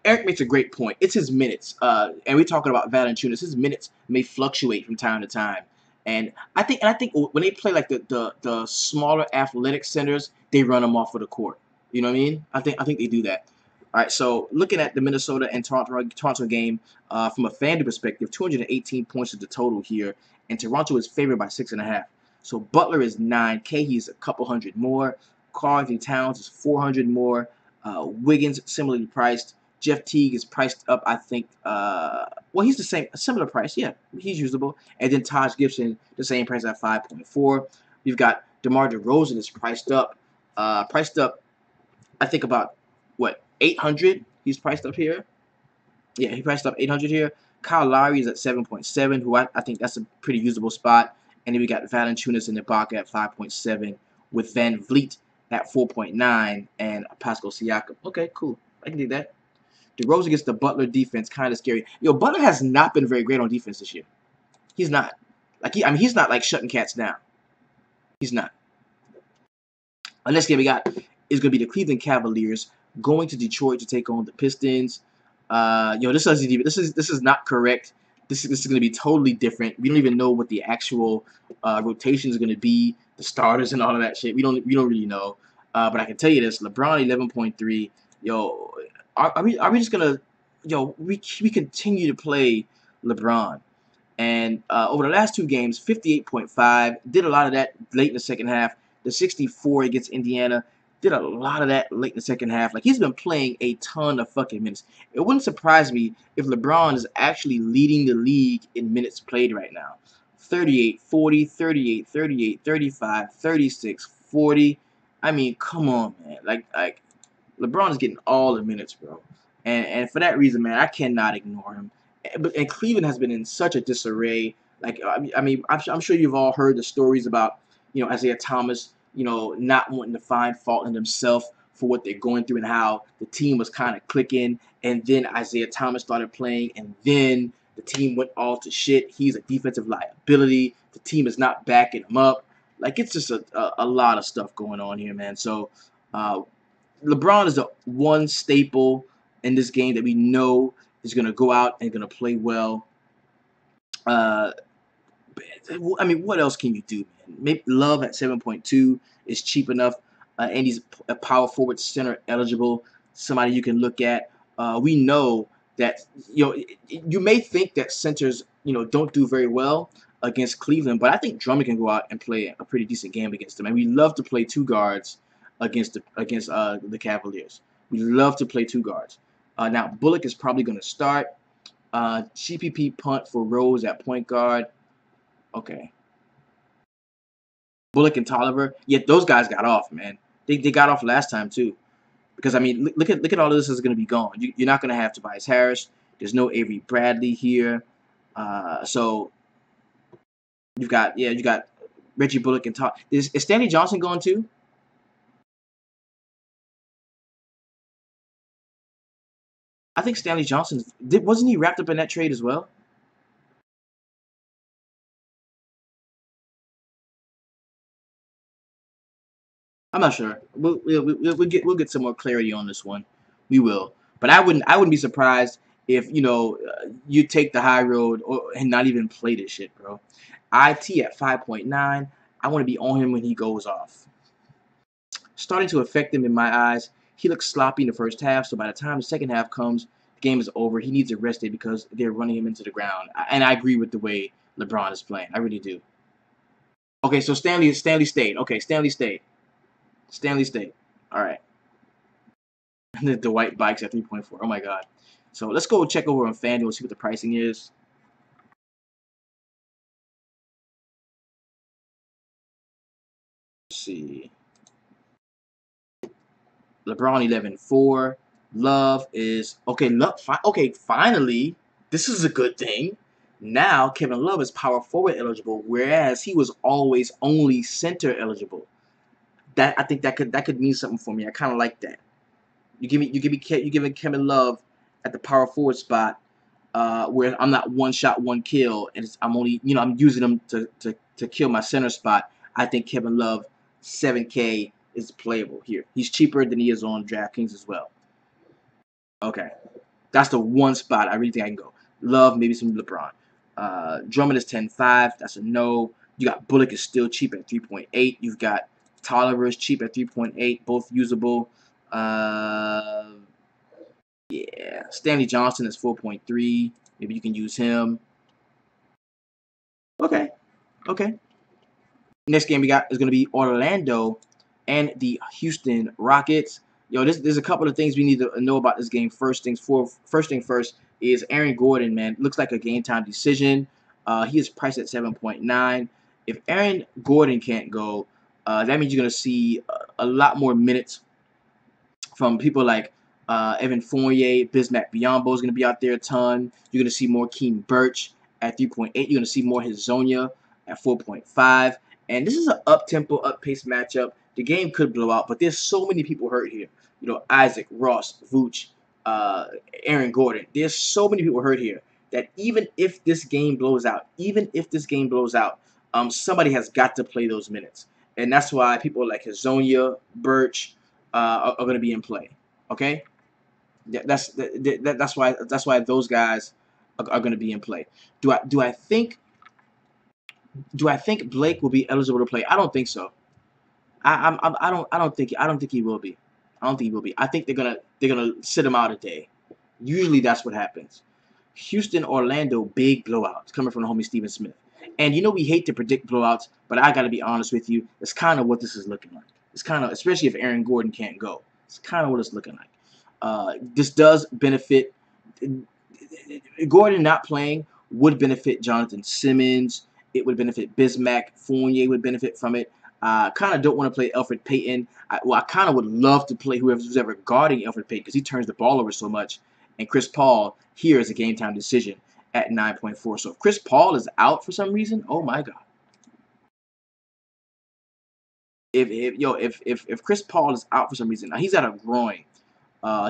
Eric makes a great point. It's his minutes, and we're talking about Valanciunas. His minutes may fluctuate from time to time, and I think when they play like the smaller athletic centers, they run them off of the court. You know what I mean? I think they do that. All right, so looking at the Minnesota and Toronto game from a FanDuel perspective, 218 points is the total here, and Toronto is favored by 6.5. So Butler is 9, He's a couple hundred more, Karl Anthony Towns is 400 more. Wiggins similarly priced. Jeff Teague is priced up, I think. Well, he's the same, a similar price. Yeah, he's usable. And then Taj Gibson, the same price at 5.4. We've got DeMar DeRozan is priced up. I think about what 800. He's priced up here. Yeah, he priced up 800 here. Kyle Lowry is at 7.7, who I think that's a pretty usable spot. And then we got Valanciunas and Ibaka at 5.7 with Van Vliet at 4.9 and Pascal Siakam. Okay, cool. I can do that. DeRozan against the Butler defense, kind of scary. Yo, Butler has not been very great on defense this year. He's not. He's not like shutting cats down. He's not. The next game we got is going to be the Cleveland Cavaliers going to Detroit to take on the Pistons. Yo, this is not correct. This is going to be totally different. We don't even know what the actual rotation is going to be, the starters and all of that shit. We don't really know. But I can tell you this: LeBron 11.3. Yo, are we just gonna we continue to play LeBron? And over the last two games, 58.5, did a lot of that late in the second half. The 64 against Indiana, did a lot of that late in the second half. Like, he's been playing a ton of fucking minutes. It wouldn't surprise me if LeBron is actually leading the league in minutes played right now. 38, 40, 38, 38, 35, 36, 40. I mean, come on, man. Like LeBron is getting all the minutes, bro. And for that reason, man, I cannot ignore him. And Cleveland has been in such a disarray. Like, I'm sure you've all heard the stories about, Isaiah Thomas, not wanting to find fault in himself for what they're going through and how the team was kind of clicking. And then Isaiah Thomas started playing, and then the team went all to shit. He's a defensive liability. The team is not backing him up. Like, it's just a lot of stuff going on here, man. So, LeBron is the one staple in this game that we know is going to go out and going to play well. I mean, what else can you do, man? Maybe Love at 7.2 is cheap enough, and he's a power forward, center eligible, somebody you can look at. We know that you may think that centers don't do very well against Cleveland, but I think Drummond can go out and play a pretty decent game against them. And we love to play two guards against the Cavaliers. We love to play two guards. Now Bullock is probably going to start. GPP punt for Rose at point guard. Okay. Bullock and Tolliver. Yet those guys got off, man. They got off last time too. Because I mean, look at all of this is going to be gone. You're not going to have Tobias Harris. There's no Avery Bradley here. So you got Reggie Bullock and Todd. Is Stanley Johnson going too? I think Stanley Johnson wasn't he wrapped up in that trade as well? I'm not sure. We'll get some more clarity on this one. We will. But I wouldn't be surprised if you take the high road and not even play this shit, bro. IT at 5.9. I want to be on him when he goes off. Starting to affect him in my eyes. He looks sloppy in the first half, so by the time the second half comes, the game is over. He needs a rest day because they're running him into the ground. And I agree with the way LeBron is playing. I really do. Okay, so Stanley stayed. Okay, Stanley stayed. Stanley stayed. All right. The white bikes at 3.4. Oh my god. So let's go check over on FanDuel and see what the pricing is. Let's see. LeBron 11.4. Love is okay. Okay, finally, this is a good thing. Now Kevin Love is power forward eligible, whereas he was always only center eligible. That I think that could mean something for me. I kind of like that. You giving Kevin Love at the power forward spot, where I'm not one shot, one kill, and I'm only I'm using him to kill my center spot. I think Kevin Love 7K is playable here. He's cheaper than he is on DraftKings as well. Okay, that's the one spot I really think I can go. Love, maybe some LeBron. Drummond is 10.5. That's a no. You got Bullock is still cheap at 3.8. You've got Tolliver is cheap at 3.8. Both usable. Yeah. Stanley Johnson is 4.3. Maybe you can use him. Okay. Okay. Next game we got is going to be Orlando and the Houston Rockets. Yo, there's a couple of things we need to know about this game. First thing first is Aaron Gordon, man. Looks like a game time decision. He is priced at 7.9. If Aaron Gordon can't go, that means you're going to see a lot more minutes from people like Evan Fournier. Bismack Biyombo is going to be out there a ton. You're going to see more Keem Birch at 3.8. You're going to see more Hezonja at 4.5. And this is an up-tempo, up-pace matchup. The game could blow out, but there's so many people hurt here. Isaac, Ross, Vooch, Aaron Gordon. There's so many people hurt here that even if this game blows out, somebody has got to play those minutes. And that's why people like Hezonja, Birch are going to be in play. Okay? That's why those guys are going to be in play. Do I think Blake will be eligible to play? I don't think so. I don't think he will be. I don't think he will be. I think they're gonna sit him out a day. Usually that's what happens. Houston, Orlando, big blowouts coming from the homie Stephen Smith. And we hate to predict blowouts, but I gotta be honest with you. It's kind of what this is looking like. It's kind of, especially if Aaron Gordon can't go. It's kind of what it's looking like. This does benefit. Gordon not playing would benefit Jonathan Simmons. It would benefit Bismack. Fournier would benefit from it. Kind of don't want to play Elfrid Payton. I kind of would love to play who's ever guarding Elfrid Payton because he turns the ball over so much. And Chris Paul here is a game time decision at 9.4. So if Chris Paul is out for some reason, oh my god. If Chris Paul is out for some reason, now he's out of groin.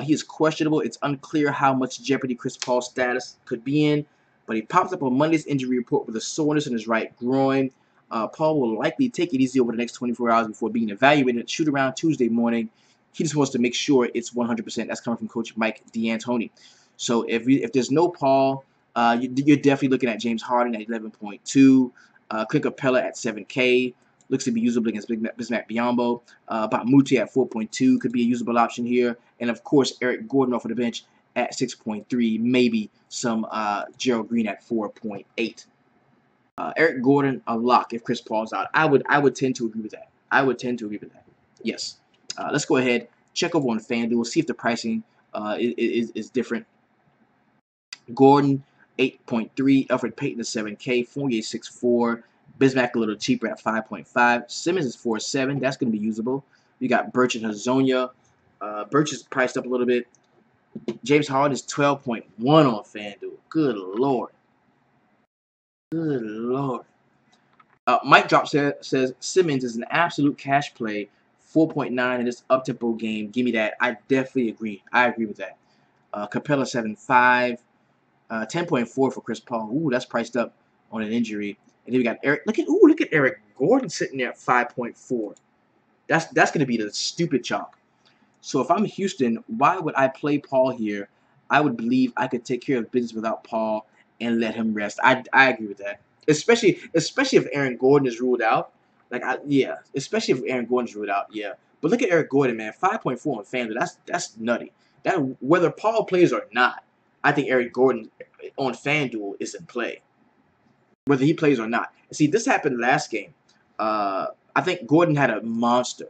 He is questionable. It's unclear how much jeopardy Chris Paul's status could be in, but he pops up on Monday's injury report with a soreness in his right groin. Paul will likely take it easy over the next 24 hours before being evaluated at shoot-around Tuesday morning. He just wants to make sure it's 100%. That's coming from Coach Mike D'Antoni. So if there's no Paul, you're definitely looking at James Harden at 11.2, Clint Capella at 7K. Looks to be usable against Bismack Biyombo. Bamuti at 4.2 could be a usable option here. And, of course, Eric Gordon off of the bench at 6.3. Maybe some Gerald Green at 4.8. Eric Gordon, a lock if Chris Paul's out. I would tend to agree with that. Yes. Let's go ahead, check over on FanDuel, see if the pricing is different. Gordon, 8.3. Elfrid Payton is 7K. Fournier, 6.4. Bismack a little cheaper at 5.5. Simmons is 4.7. That's going to be usable. You got Birch and Hazonia. Birch is priced up a little bit. James Harden is 12.1 on FanDuel. Good Lord. Good Lord. Mike Drop says Simmons is an absolute cash play. 4.9 in this up-tempo game. Give me that. I definitely agree. I agree with that. Capella 7.5. 10.4 for Chris Paul. Ooh, that's priced up on an injury. And then we got Eric. Look at Eric Gordon sitting there at 5.4. That's gonna be the stupid chalk. So if I'm Houston, why would I play Paul here? I would believe I could take care of business without Paul and let him rest. I agree with that. Especially if Aaron Gordon is ruled out. Yeah. Especially if Aaron Gordon is ruled out. Yeah. But look at Eric Gordon, man. 5.4 on FanDuel. That's nutty. That whether Paul plays or not, I think Eric Gordon on FanDuel is in play, whether he plays or not. See, this happened last game. I think Gordon had a monster.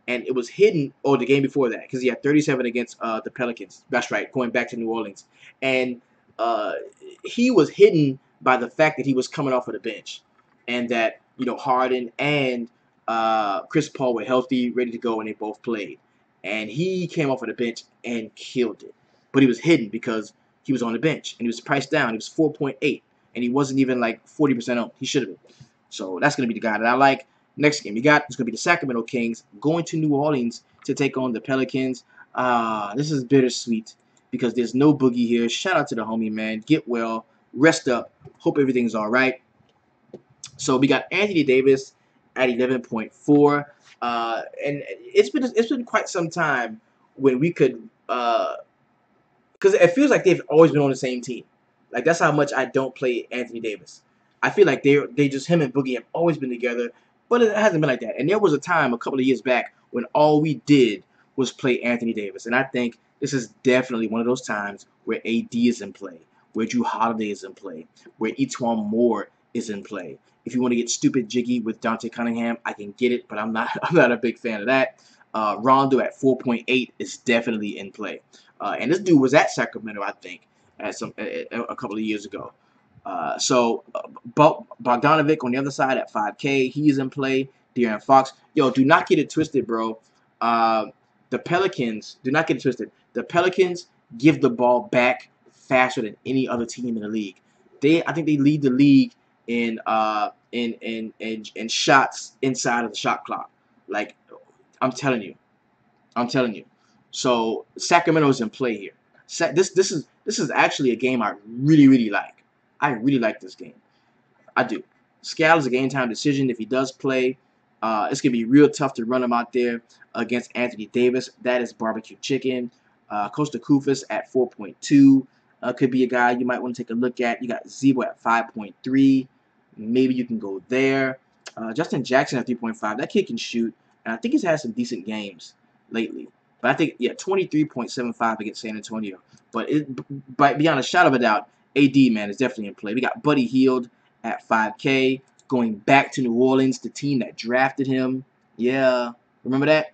And it was hidden, the game before that, because he had 37 against the Pelicans. That's right, going back to New Orleans. And he was hidden by the fact that he was coming off of the bench, and that Harden and Chris Paul were healthy, ready to go, and they both played. And he came off of the bench and killed it. But he was hidden because he was on the bench, and he was priced down. He was 4.8, and he wasn't even like 40% owned. He should have been. So that's going to be the guy that I like. Next game it's going to be the Sacramento Kings going to New Orleans to take on the Pelicans. This is bittersweet because there's no Boogie here. Shout out to the homie, man. Get well, rest up. Hope everything's all right. So we got Anthony Davis at 11.4, and it's been quite some time when we could, because it feels like they've always been on the same team. Like, that's how much I don't play Anthony Davis. I feel like they just, him and Boogie have always been together, but it hasn't been like that. And there was a time a couple of years back when all we did was play Anthony Davis. And I think this is definitely one of those times where AD is in play, where Drew Holiday is in play, where Etuan Moore is in play. If you want to get stupid jiggy with Dante Cunningham, I can get it, but I'm not a big fan of that. Rondo at 4.8 is definitely in play. And this dude was at Sacramento, I think, a couple of years ago. Bogdanovic on the other side at 5K. He is in play. De'Aaron Fox. Yo, do not get it twisted, bro. The Pelicans, do not get it twisted. The Pelicans give the ball back faster than any other team in the league. I think they lead the league in shots inside of the shot clock. Like, I'm telling you. So Sacramento's in play here. This is actually a game I really like. I really like this game. I do. Scal is a game time decision if he does play. It's gonna be real tough to run him out there against Anthony Davis. That is barbecue chicken. Costa Kufis at 4.2 could be a guy you might want to take a look at. You got Zebo at 5.3. Maybe you can go there. Justin Jackson at 3.5. That kid can shoot, and I think he's had some decent games lately. But I think, 23.75 against San Antonio. But beyond a shadow of a doubt, AD, man, is definitely in play. We got Buddy Hield at 5K, going back to New Orleans, the team that drafted him. Yeah, remember that?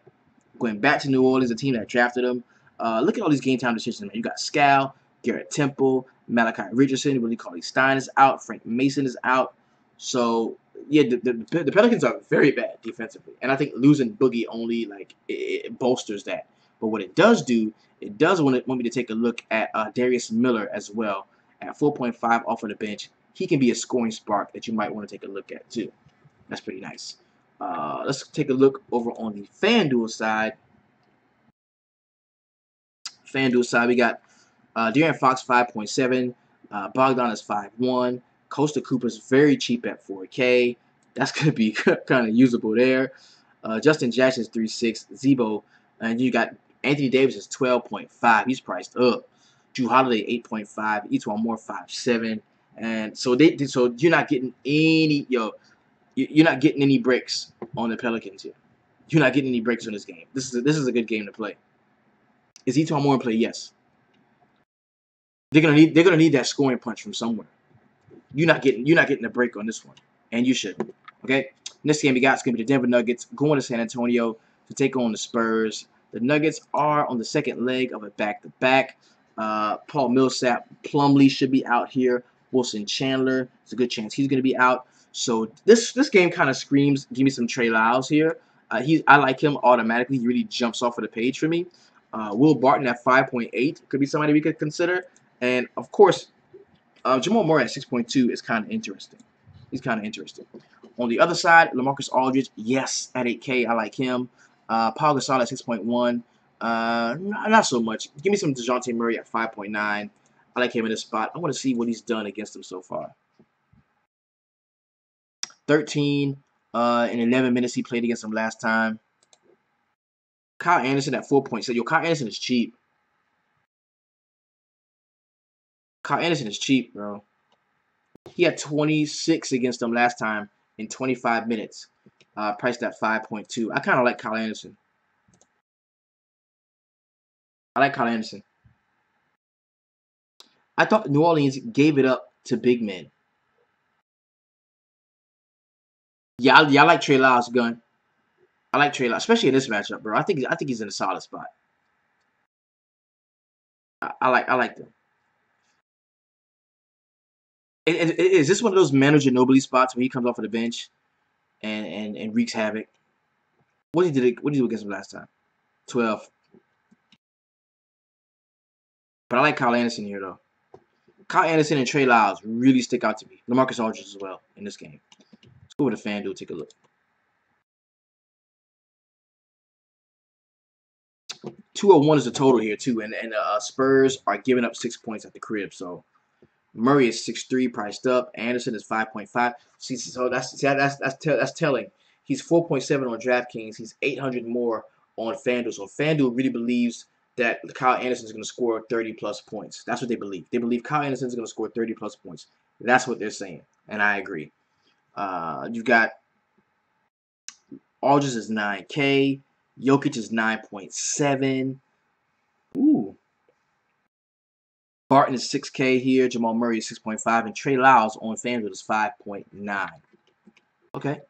Going back to New Orleans, the team that drafted him. Look at all these game time decisions, man. You got Scal, Garrett Temple, Malachi Richardson, Willie Cauley-Stein is out, Frank Mason is out. So, yeah, the Pelicans are very bad defensively. And I think losing Boogie only, it bolsters that. But what it does do, it does want me to take a look at Darius Miller as well at 4.5 off of the bench. He can be a scoring spark that you might want to take a look at too. That's pretty nice. Let's take a look over on the FanDuel side. We got De'Aaron Fox 5.7, Bogdan is 5.1, Costa Cooper's very cheap at 4K. That's going to be kind of usable there. Justin Jackson is 3.6, Zebo, and you got Anthony Davis is 12.5. He's priced up. Drew Holiday 8.5, Etuan Moore 5.7, and so you're not getting any you're not getting any breaks on the Pelicans here. You're not getting any breaks on this game. This is a good game to play. Is Etuan Moore in play? Yes. They're gonna need that scoring punch from somewhere. You're not getting a break on this one, and you shouldn't. Okay. Next game we got is gonna be the Denver Nuggets going to San Antonio to take on the Spurs. The Nuggets are on the second leg of a back-to-back. Paul Millsap, Plumlee should be out here. Wilson Chandler, it's a good chance he's going to be out. So this game kind of screams, give me some Trey Lyles here. I like him automatically. He really jumps off of the page for me. Will Barton at 5.8 could be somebody we could consider. And, of course, Jamal Murray at 6.2 is kind of interesting. He's kind of interesting. On the other side, LaMarcus Aldridge, yes, at 8K, I like him. Paul Gasol at 6.1, not so much. Give me some DeJounte Murray at 5.9. I like him in this spot. I want to see what he's done against them so far. 13 in 11 minutes he played against them last time. Kyle Anderson at 4.6. Yo, Kyle Anderson is cheap. Kyle Anderson is cheap, bro. He had 26 against them last time in 25 minutes. Priced at 5.2. I kind of like Kyle Anderson. I like Kyle Anderson. I thought New Orleans gave it up to big men. Yeah, I like Trey Lyles, gun. I like Trey Lyles, especially in this matchup, bro. I think he's in a solid spot. I like them. Is this one of those Manu Ginobili spots where he comes off of the bench and wreaks havoc? What did he do against him last time? 12. But I like Kyle Anderson here though. Kyle Anderson and Trey Lyles really stick out to me. LaMarcus Aldridge as well in this game. Let's go over to FanDuel, take a look. 201 is the total here too, and the Spurs are giving up 6 points at the crib. So Murray is 6.3 priced up. Anderson is 5.5. See, so that's telling. He's 4.7 on DraftKings. He's 800 more on FanDuel. So FanDuel really believes that Kyle Anderson is going to score 30 plus points. That's what they believe. They believe Kyle Anderson is going to score 30 plus points. That's what they're saying, and I agree. You've got Aldridge is 9K. Jokic is 9.7. Ooh. Barton is 6K here. Jamal Murray is 6.5. And Trey Lyles on FanDuel is 5.9. Okay.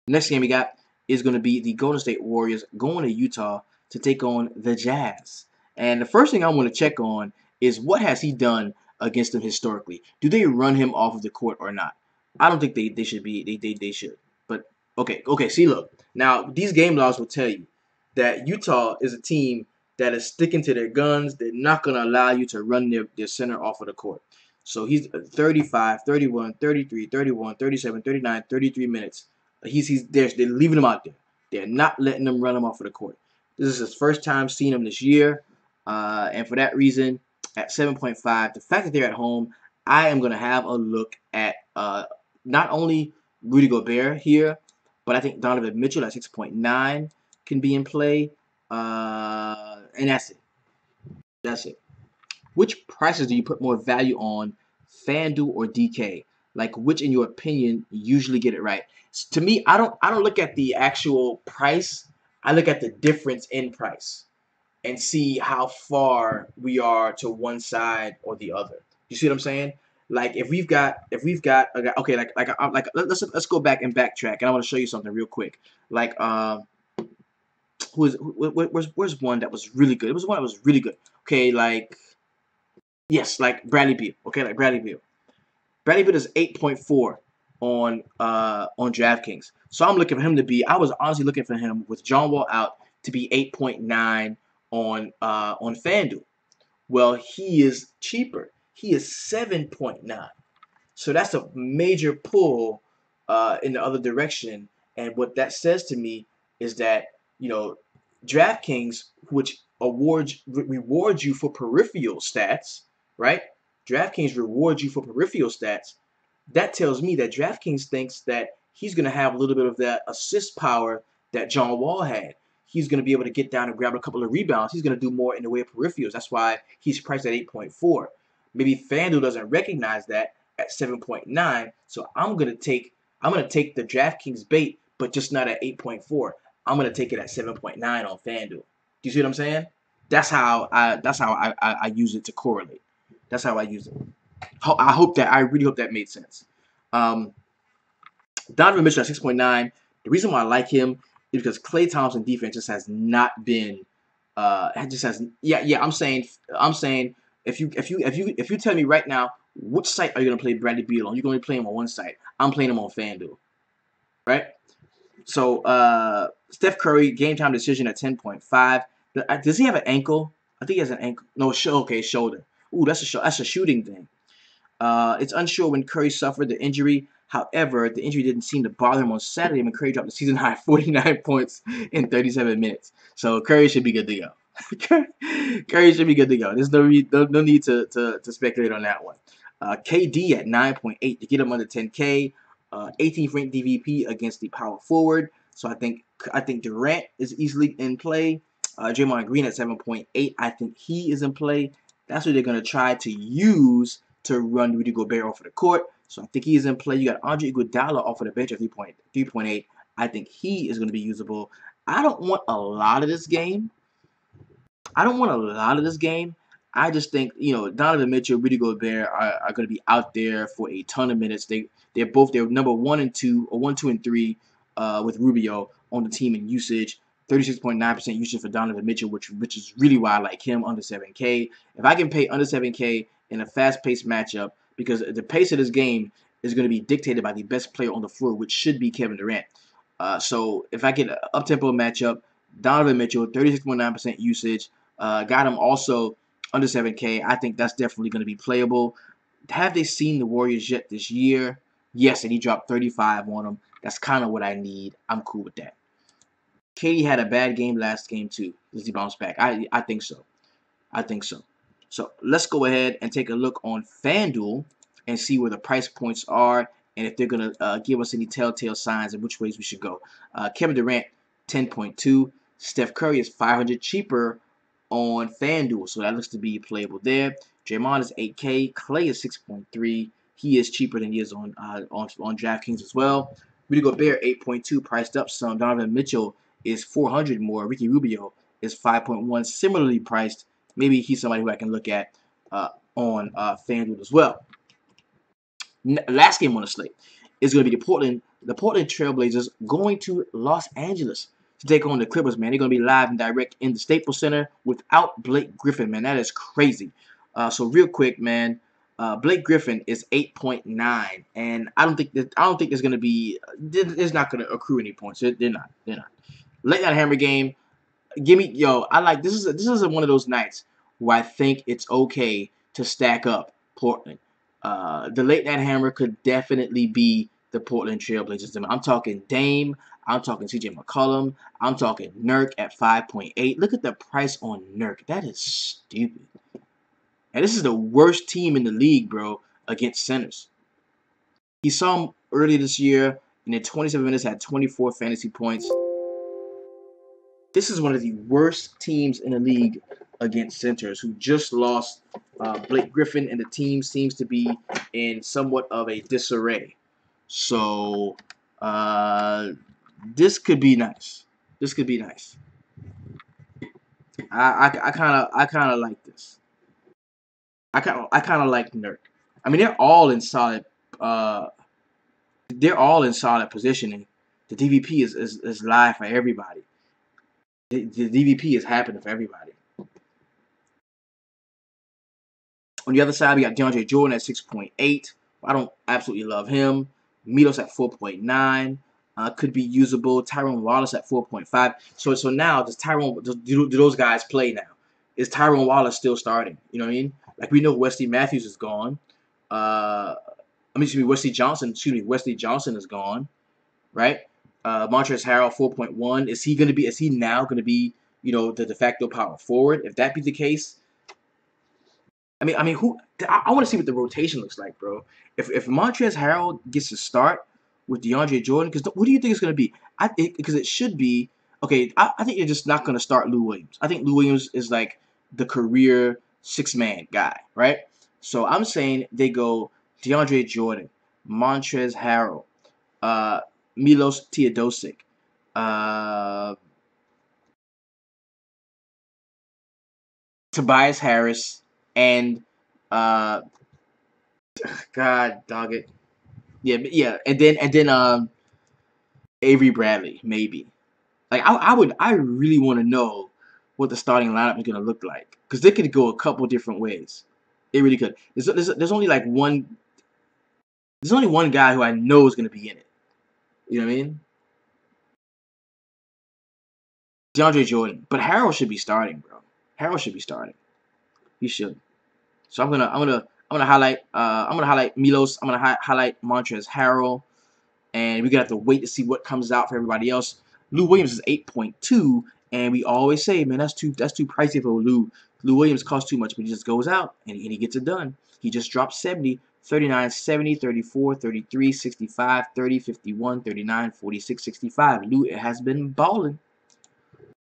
Next game we got is going to be the Golden State Warriors going to Utah to take on the Jazz. And the first thing I want to check on is what has he done against them historically? Do they run him off of the court or not? I don't think they should be. They should. But okay. See, look. Now these game logs will tell you that Utah is a team that is sticking to their guns. They're not going to allow you to run their center off of the court. So he's 35, 31, 33, 31, 37, 39, 33 minutes. They're leaving him out there. They're not letting them run him off of the court. This is his first time seeing him this year. And for that reason, at 7.5, the fact that they're at home, I am going to have a look at not only Rudy Gobert here, but I think Donovan Mitchell at 6.9 can be in play. And that's it. That's it. Which prices do you put more value on, FanDuel or DK? Like, which, in your opinion, usually get it right? To me, I don't look at the actual price. I look at the difference in price and see how far we are to one side or the other. You see what I'm saying? Like if we've got okay, let's go back and backtrack, and I want to show you something real quick. Like where's one that was really good? It was one that was really good. Okay, like yes, like Bradley Beal. Okay, like Bradley Beal. Bradley Beal is 8.4 on DraftKings. So I'm looking for him to be. I was honestly looking for him with John Wall out to be 8.9 on FanDuel. Well, he is cheaper. He is 7.9. So that's a major pull in the other direction. And what that says to me is that, you know, DraftKings, which rewards you for peripheral stats, right? DraftKings rewards you for peripheral stats. That tells me that DraftKings thinks that he's going to have a little bit of that assist power that John Wall had. He's going to be able to get down and grab a couple of rebounds. He's going to do more in the way of peripherals. That's why he's priced at 8.4. Maybe FanDuel doesn't recognize that at 7.9. So I'm going to take the DraftKings bait, but just not at 8.4. I'm going to take it at 7.9 on FanDuel. Do you see what I'm saying? That's how I use it to correlate. That's how I use it. I really hope that made sense. Donovan Mitchell at 6.9. The reason why I like him is because Klay Thompson defense just has not been I'm saying if you tell me right now Which site are you going to play Bradley Beal on? You're going to play him on one site. I'm playing him on FanDuel, right? So Steph Curry, game time decision at 10.5. Does he have an ankle? I think he has an ankle. No, okay, shoulder. Ooh, that's a shooting thing. It's unsure when Curry suffered the injury. However, the injury didn't seem to bother him on Saturday when Curry dropped the season high 49 points in 37 minutes. So Curry should be good to go. Curry should be good to go. There's no need to speculate on that one. KD at 9.8 to get him under 10K. 18th ranked DVP against the power forward. So I think Durant is easily in play. Draymond Green at 7.8. I think he is in play. That's what they're going to try to use to run Rudy Gobert off of the court. So I think he is in play. You got Andre Iguodala off of the bench at 3.8. I think he is going to be usable. I don't want a lot of this game. I just think, Donovan Mitchell, Rudy Gobert are going to be out there for a ton of minutes. They're number 1 and 2 or 1, 2, and 3 with Rubio on the team in usage. 36.9% usage for Donovan Mitchell, which is really why I like him under 7K. If I can pay under 7K in a fast-paced matchup, because the pace of this game is going to be dictated by the best player on the floor, which should be Kevin Durant. So if I get an up-tempo matchup, Donovan Mitchell, 36.9% usage, got him also under 7K. I think that's definitely going to be playable. Have they seen the Warriors yet this year? Yes, and he dropped 35 on them. That's kind of what I need. I'm cool with that. KD had a bad game last game too. Does he bounce back? I think so. I think so. So let's go ahead and take a look on FanDuel and see where the price points are and if they're going to give us any telltale signs and which ways we should go. Kevin Durant, 10.2. Steph Curry is 500 cheaper on FanDuel, so that looks to be playable there. Draymond is 8K. Clay is 6.3. He is cheaper than he is on DraftKings as well. Rudy Gobert, 8.2, priced up some. Donovan Mitchell is 400 more. Ricky Rubio is 5.1, similarly priced. Maybe he's somebody who I can look at on FanDuel as well. Last game on the slate is going to be the Portland Trailblazers going to Los Angeles to take on the Clippers, man. They're going to be live and direct in the Staples Center without Blake Griffin, man. That is crazy. So real quick, man, Blake Griffin is 8.9, and I don't think there's going to be. It's not going to accrue any points. They're not. Late night hammer game. Give me, I like this is one of those nights where I think it's okay to stack up Portland. The late night hammer could definitely be the Portland Trailblazers. I'm talking Dame. I'm talking CJ McCollum. I'm talking Nurk at 5.8. Look at the price on Nurk. That is stupid. And this is the worst team in the league, bro, against centers. He saw him earlier this year, and in 27 minutes had 24 fantasy points. This is one of the worst teams in the league against centers, who just lost Blake Griffin, and the team seems to be in somewhat of a disarray. So this could be nice. This could be nice. I kind of like this. I kind of like Nurk. I mean, they're all in solid. They're all in solid positioning. The DVP is live for everybody. The DVP is happening for everybody. On the other side, we got DeAndre Jordan at 6.8. I don't absolutely love him. Milos at 4.9. Could be usable. Tyrone Wallace at 4.5. So now, do those guys play now? Is Tyrone Wallace still starting? You know what I mean? Like, we know Wesley Matthews is gone. Wesley Johnson is gone, right? Montrezl Harrell 4.1. Is he now gonna be the de facto power forward? If that be the case, I want to see what the rotation looks like, bro. If Montrezl Harrell gets to start with DeAndre Jordan, because who do you think it's gonna be? Because it should be okay. I think you're just not gonna start Lou Williams. I think Lou Williams is like the career 6-man guy, right? So I'm saying they go DeAndre Jordan, Montrezl Harrell, Milos Teodosic, Tobias Harris, and God dog it, yeah, and then Avery Bradley maybe. Like I really want to know what the starting lineup is gonna look like, because they could go a couple different ways. It really could. There's only like one. There's only one guy who I know is going to be in it. You know what I mean? DeAndre Jordan. But Harrell should be starting, bro. Harrell should be starting. He should. So I'm gonna highlight Milos. I'm gonna highlight Montrezl Harrell, and we're gonna have to wait to see what comes out for everybody else. Lou Williams is 8.2, and we always say, man, that's too pricey for Lou. Lou Williams costs too much, but he just goes out and he gets it done. He just dropped 70, 39, 70, 34, 33, 65, 30, 51, 39, 46, 65. Lou has been balling.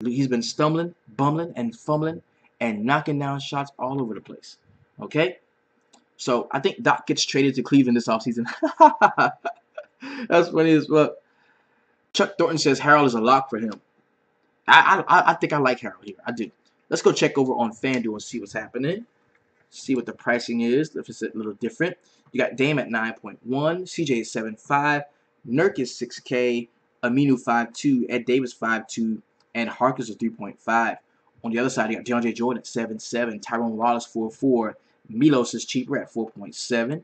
He's been stumbling, bumbling, and fumbling, and knocking down shots all over the place. Okay? So I think Doc gets traded to Cleveland this offseason. That's funny as well. Chuck Thornton says Harold is a lock for him. I think I like Harold here. I do. Let's go check over on FanDuel and see what's happening. See what the pricing is. If it's a little different. You got Dame at 9.1. CJ is 7.5. Nurk is 6K. Aminu 5.2. Ed Davis 5.2. And Harkins is 3.5. On the other side, you got DeAndre Jordan at 7.7. Tyrone Wallace 4.4. Milos is cheaper at 4.7.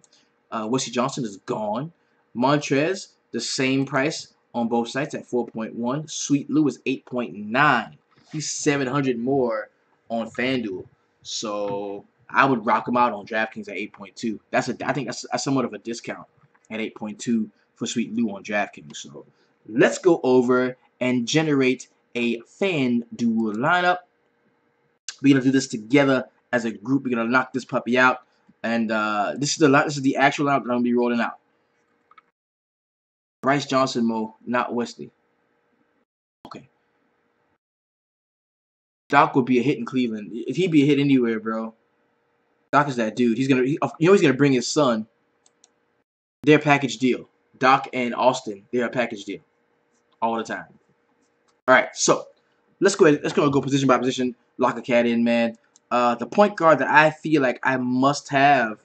Wesley Johnson is gone. Montrez, the same price on both sites at 4.1. Sweet Lou is 8.9. He's 700 more on FanDuel. So I would rock him out on DraftKings at 8.2. I think that's somewhat of a discount at 8.2 for Sweet Lou on DraftKings. So let's go over and generate a FanDuel lineup. We're gonna do this together as a group. We're gonna knock this puppy out, and this is the actual lineup that I'm gonna be rolling out. Bryce Johnson, Mo, not Wesley. Okay. Doc would be a hit in Cleveland. If he'd be a hit anywhere, bro. Doc is that dude. He's gonna bring his son. They're a package deal. Doc and Austin, they're a package deal all the time. All right, so let's go position by position. Lock a cat in, man. The point guard that I feel like I must have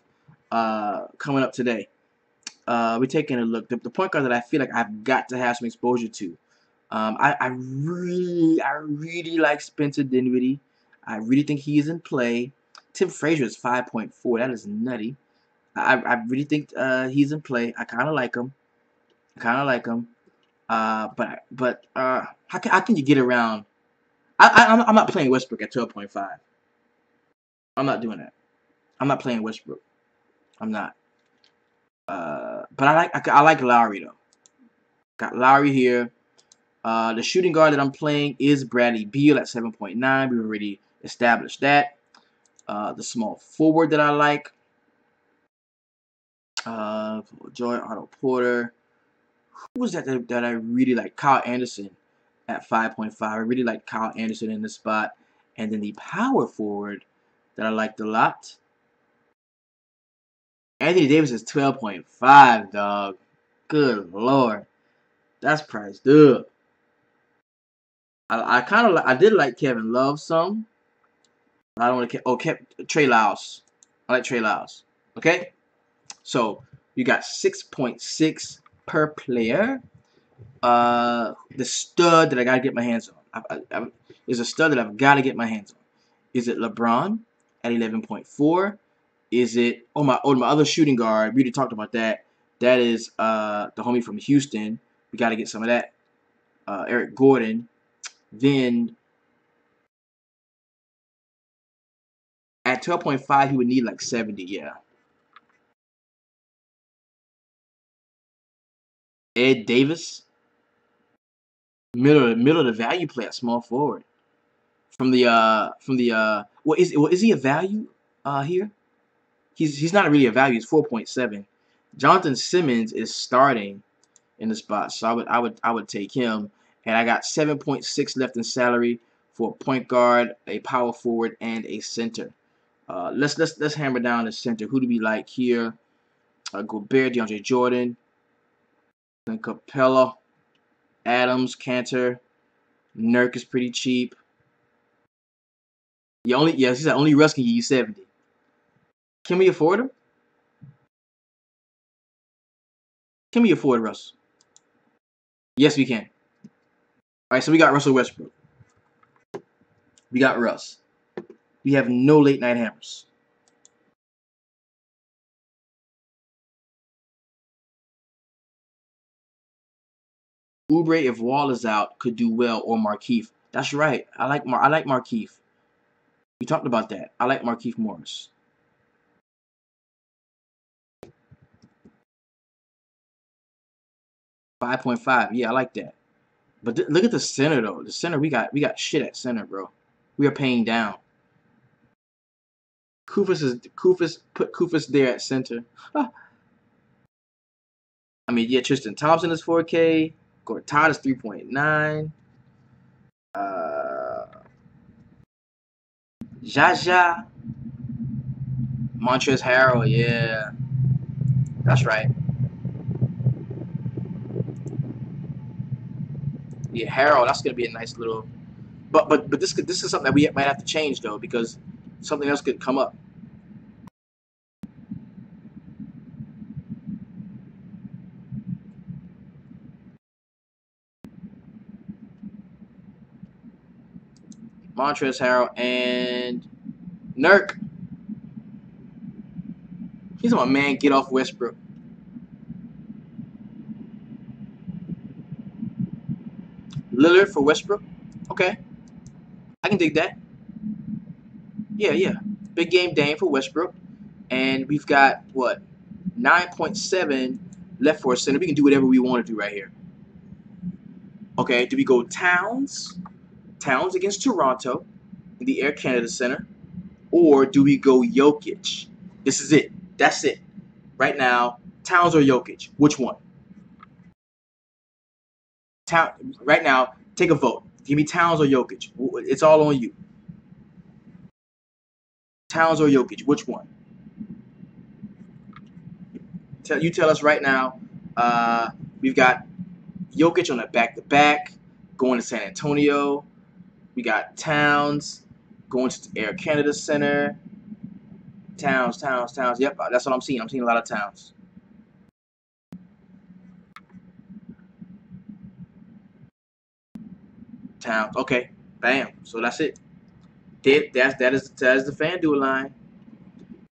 coming up today. We're taking a look. The point guard that I feel like I've got to have some exposure to. I really like Spencer Dinwiddie. I really think he's in play. Tim Frazier is 5.4. That is nutty. I really think he's in play. I kind of like him. But how can you get around? I'm not playing Westbrook at 12.5. I'm not doing that. I'm not playing Westbrook. I'm not. But I like Lowry though. Got Lowry here. The shooting guard that I'm playing is Bradley Beal at 7.9. We already established that. The small forward that I like. Joy Otto Porter. Who was that I really like? Kyle Anderson at 5.5. I really like Kyle Anderson in this spot. And then the power forward that I liked a lot. Anthony Davis is 12.5, dog. Good lord. That's priced up. I did like Kevin Love some. I don't want to. Trey Lyles. I like Trey Lyles. Okay, so you got 6.6 per player. The stud that I gotta get my hands on is a stud that I've got to get my hands on. Is it LeBron at 11.4? Is it my other shooting guard? We already talked about that. That is the homie from Houston. We got to get some of that. Eric Gordon. Then at 12.5, he would need like 70. Yeah. Ed Davis. Middle of the value play at small forward. Is he a value here? He's not really a value. He's 4.7. Jonathan Simmons is starting in the spot, so I would take him. And I got 7.6 left in salary for a point guard, a power forward, and a center. Let's hammer down the center. Who do we like here? Gobert, DeAndre Jordan, then Capella, Adams, Cantor. Nurk is pretty cheap. He said only Russ can give you 70. Can we afford him? Can we afford Russ? Yes, we can. All right, so we got Russell Westbrook. We got Russ. We have no late night hammers. Oubre, if Wall is out, could do well, or Markieff. That's right. I like Markieff. We talked about that. I like Markieff Morris. 5.5. Yeah, I like that. But look at the center though. The center, we got shit at center, bro. We are paying down. Put Kufus there at center. I mean, yeah, Tristan Thompson is 4K. Gortat is 3.9. Jaja. Montrezl Harrell, yeah. That's right. Yeah, Harrell, that's gonna be a nice little but this is something that we might have to change though, because something else could come up. Montrezl Harrell and Nurk. He's my man, get off Westbrook. Lillard for Westbrook. Okay. I can dig that. Yeah, yeah. Big game Dame for Westbrook. And we've got what? 9.7 left for a center. We can do whatever we want to do right here. Okay, do we go Towns? Towns against Toronto in the Air Canada Center. Or do we go Jokic? This is it. That's it. Right now, Towns or Jokic? Which one? Right now, take a vote. Give me Towns or Jokic. It's all on you. Towns or Jokic? Which one? You tell us right now. We've got Jokic on a back-to-back, going to San Antonio. We got Towns going to the Air Canada Center. Towns. Yep, that's what I'm seeing. I'm seeing a lot of Towns. Towns. Okay, bam. So that's it. That is the FanDuel line.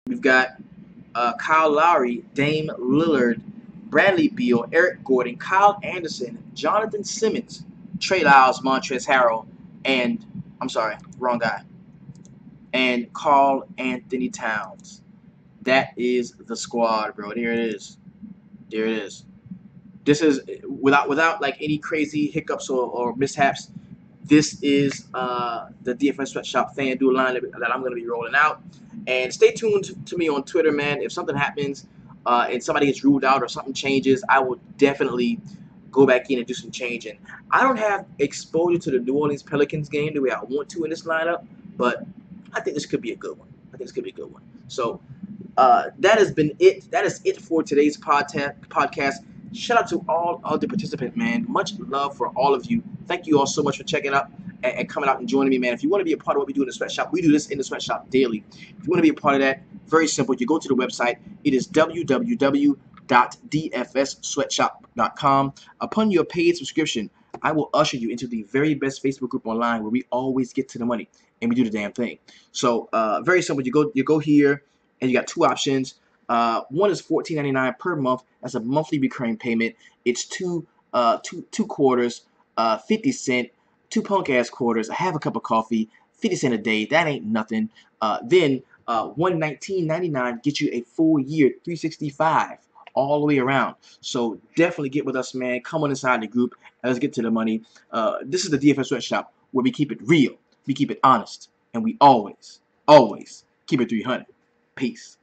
We've got Kyle Lowry, Dame Lillard, Bradley Beal, Eric Gordon, Kyle Anderson, Jonathan Simmons, Trey Lyles, Montrezl Harrell, and I'm sorry, wrong guy. And Karl Anthony Towns. That is the squad, bro. There it is. There it is. This is without like any crazy hiccups or mishaps. This is the DFS Sweatshop FanDuel line that I'm going to be rolling out. And stay tuned to me on Twitter, man. If something happens and somebody gets ruled out or something changes, I will definitely go back in and do some changing. I don't have exposure to the New Orleans Pelicans game the way I want to in this lineup, but I think this could be a good one. So that has been it. That is it for today's podcast. Shout out to all of the participants, man. Much love for all of you. Thank you all so much for checking out and coming out and joining me, man. If you want to be a part of what we do in the sweatshop, we do this in the sweatshop daily. If you want to be a part of that, very simple. You go to the website. It is www.dfssweatshop.com. Upon your paid subscription, I will usher you into the very best Facebook group online where we always get to the money and we do the damn thing. So very simple. You go here and you got two options. One is $14.99 per month. That's a monthly recurring payment. It's two quarters, 50 cents, two punk ass quarters, a half a cup of coffee, 50 cents a day. That ain't nothing. Then $119.99 gets you a full year, 365 all the way around. So definitely get with us, man. Come on inside the group and let's get to the money. This is the DFS Sweatshop where we keep it real, we keep it honest, and we always keep it 300. Peace.